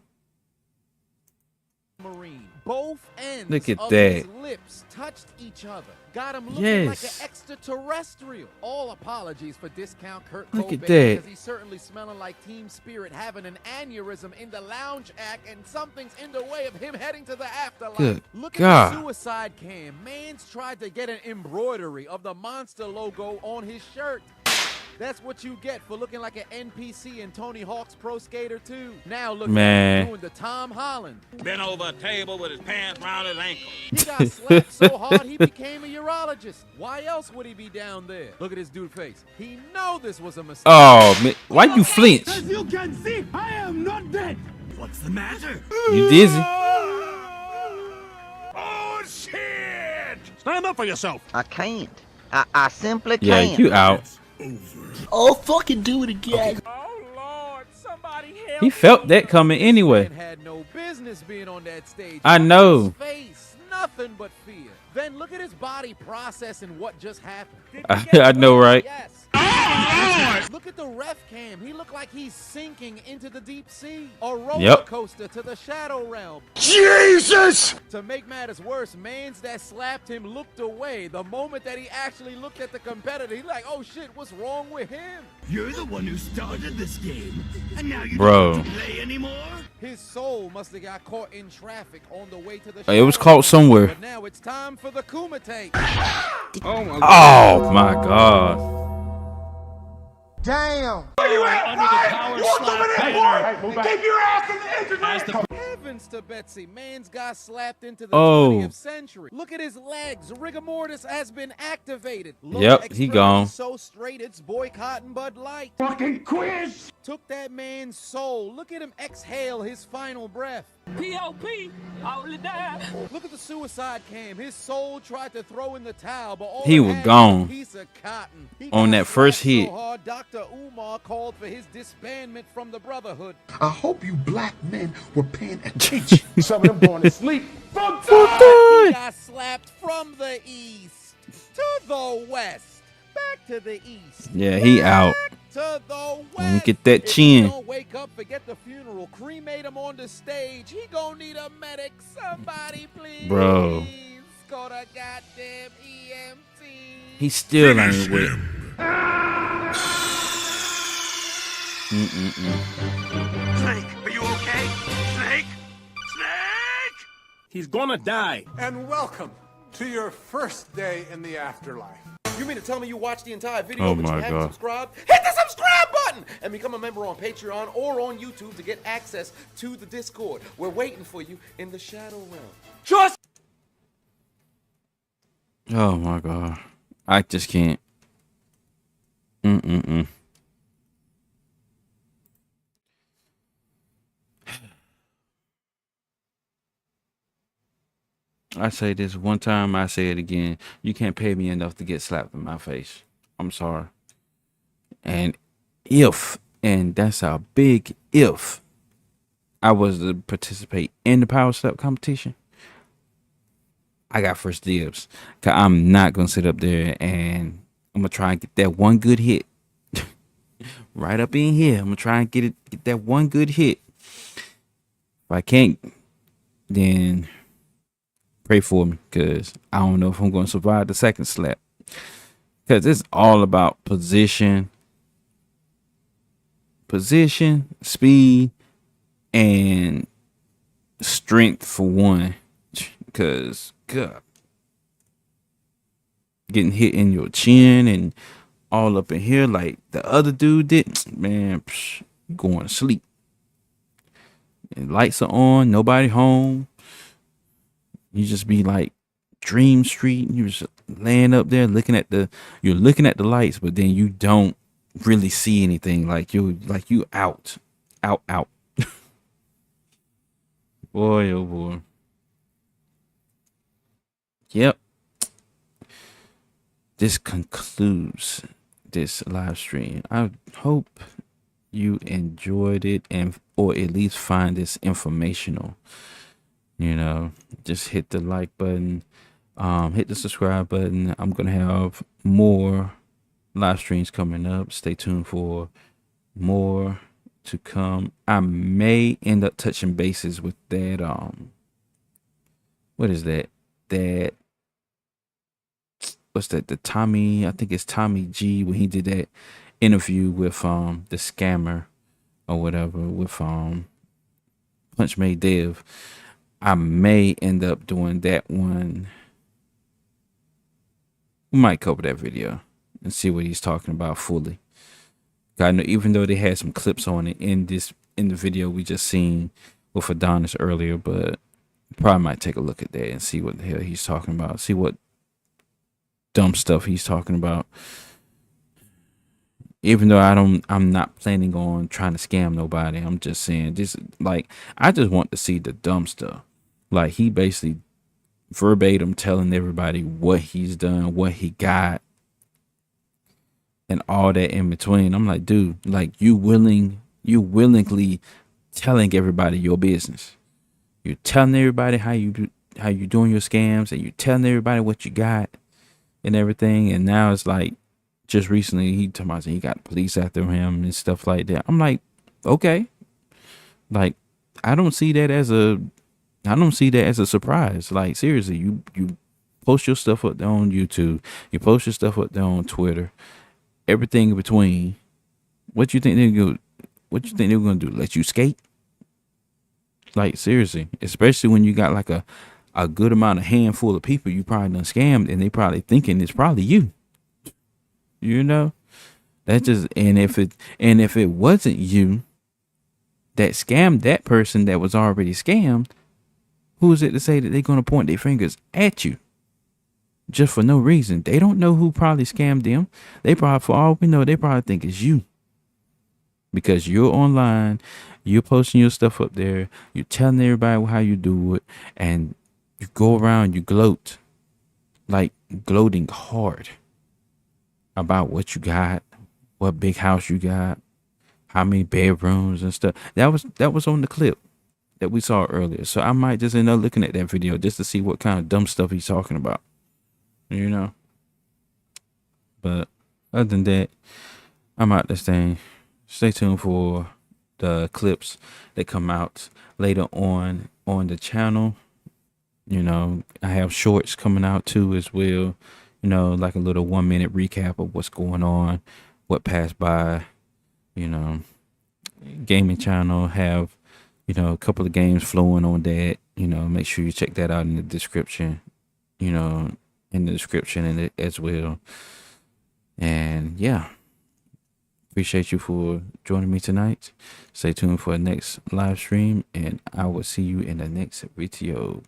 Both ends Look at of that. his lips touched each other. Got him looking like an Yes. extraterrestrial. All apologies for discount Kurt Look at Cobain, that. because he's certainly smelling like Team Spirit having an aneurysm in the lounge act, and something's in the way of him heading to the afterlife. Good Look God. at the suicide cam. Man's tried to get an embroidery of the monster logo on his shirt. That's what you get for looking like an NPC in Tony Hawk's Pro Skater 2. Now look Man. at him doing the Tom Holland. Bent over a table with his pants around his ankle. He got slapped so hard he became a urologist. Why else would he be down there? Look at this dude's face. He know this was a mistake. Oh, man. Why you flinch? As you can see, I am not dead. What's the matter? You dizzy? Oh, shit! Stand up for yourself. I can't. I simply Yeah, can't. you out. Oh, fucking do it again. Oh, Lord, somebody help He felt that coming anyway. Man had no business being on that stage. I know. His face, nothing but fear. Then look at his body processing what just happened. I know, right? Yes. Look at the ref cam. He looked like he's sinking into the deep sea. A roller coaster to the shadow realm. Jesus! To make matters worse, mans that slapped him looked away. The moment that he actually looked at the competitor, he's like, oh shit, what's wrong with him? You're the one who started this game, and now you Bro. don't want to play anymore? His soul must have got caught in traffic on the way to the It was shadow caught realm. somewhere. But now it's time for the Kumite. Oh my God. Damn! Where you at? Under the power slap banner. Keep your ass in the entrance! Heavens to Betsy, man's got slapped into the Oh. 20th century. Look at his legs. Rigor mortis has been activated. Lower Yep, he extremity gone. So straight, it's boycotting Bud Light. Fucking quiz! Took that man's soul. Look at him exhale his final breath. P.O.P. Only die. Look at the suicide cam. His soul tried to throw in the towel, but all He it was had gone. a piece of cotton. He On got that first slapped hit. So hard, Dr. Umar called for his disbandment from the Brotherhood. I hope you black men were paying attention. Some of them going to sleep. Fuck He got slapped from the east to the west. Back to the east. Yeah, he out. To the west. When you get that If he chin. don't wake up, forget the funeral. Cremate him on the stage. He gonna need a medic. Somebody please. Bro. Go to goddamn EMT. He still ain't with. Snake, are you okay? Snake? Snake! He's gonna die. And welcome to your first day in the afterlife. You mean to tell me you watched the entire video Oh but you my haven't God. subscribed? Hit the subscribe button and become a member on Patreon or on YouTube to get access to the Discord. We're waiting for you in the Shadow Realm. Just Oh my God. I just can't. I say this one time, I say it again. You can't pay me enough to get slapped in my face. I'm sorry. And that's a big if, I was to participate in the power slap competition, I got first dibs. 'Cause I'm not gonna sit up there and I'm gonna try and get that one good hit. Right up in here. I'm gonna try and get that one good hit. If I can't, then pray for me, because I don't know if I'm gonna survive the second slap. Because it's all about position, speed, and strength for one. Because God, getting hit in your chin and all up in here like the other dude did, man, you going to sleep. And lights are on, nobody home. You just be like Dream Street, and you're just laying up there looking at the lights, but then you don't really see anything. Like you out. Boy, oh boy. Yep. This concludes this live stream. I hope you enjoyed it, or at least find this informational. You know, just hit the like button, hit the subscribe button. I'm gonna have more live streams coming up. Stay tuned for more to come. I may end up touching bases with that what is that? What's that? The Tommy, I think it's Tommy G, when he did that interview with the scammer or whatever with Punch Made Dev. I may end up doing that one. We might cover that video and see what he's talking about fully. I know, even though they had some clips on it in the video we just seen with Adonis earlier, but probably might take a look at that and see what the hell he's talking about. See what dumb stuff he's talking about. Even though I'm not planning on trying to scam nobody. I'm just saying, just like, I just want to see the dumb stuff. Like, he basically verbatim telling everybody what he's done, what he got, and all that in between. I'm like, dude, like, you willingly telling everybody your business. You're telling everybody how you doing your scams, and you're telling everybody what you got and everything. And now it's like, just recently he told me he got police after him and stuff like that. I'm like, okay, like, I don't see that as a surprise. Like, seriously, you post your stuff up there on YouTube, you post your stuff up there on Twitter, everything in between. What you think they're gonna do? Let you skate? Like, seriously, especially when you got like a good amount of handful of people you probably done scammed, and they probably thinking it's probably you. You know, that just, and if it wasn't you that scammed that person that was already scammed, who is it to say that they're gonna point their fingers at you just for no reason? They don't know who probably scammed them. They probably, for all we know, they probably think it's you, because you're online, you're posting your stuff up there, you're telling everybody how you do it, and you go around, you gloat, like gloating hard about what you got, what big house you got, how many bedrooms and stuff. That was on the clip that we saw earlier. So I might just end up looking at that video just to see what kind of dumb stuff he's talking about, you know. But other than that, I'm out this thing. Stay tuned for the clips that come out later on the channel. You know, I have shorts coming out too as well. You know, like a little 1 minute recap of what's going on, what passed by. You know, gaming channel have, you know, a couple of games flowing on that. You know, make sure you check that out in the description. You know, in the description and it as well. And yeah, appreciate you for joining me tonight. Stay tuned for the next live stream, and I will see you in the next video.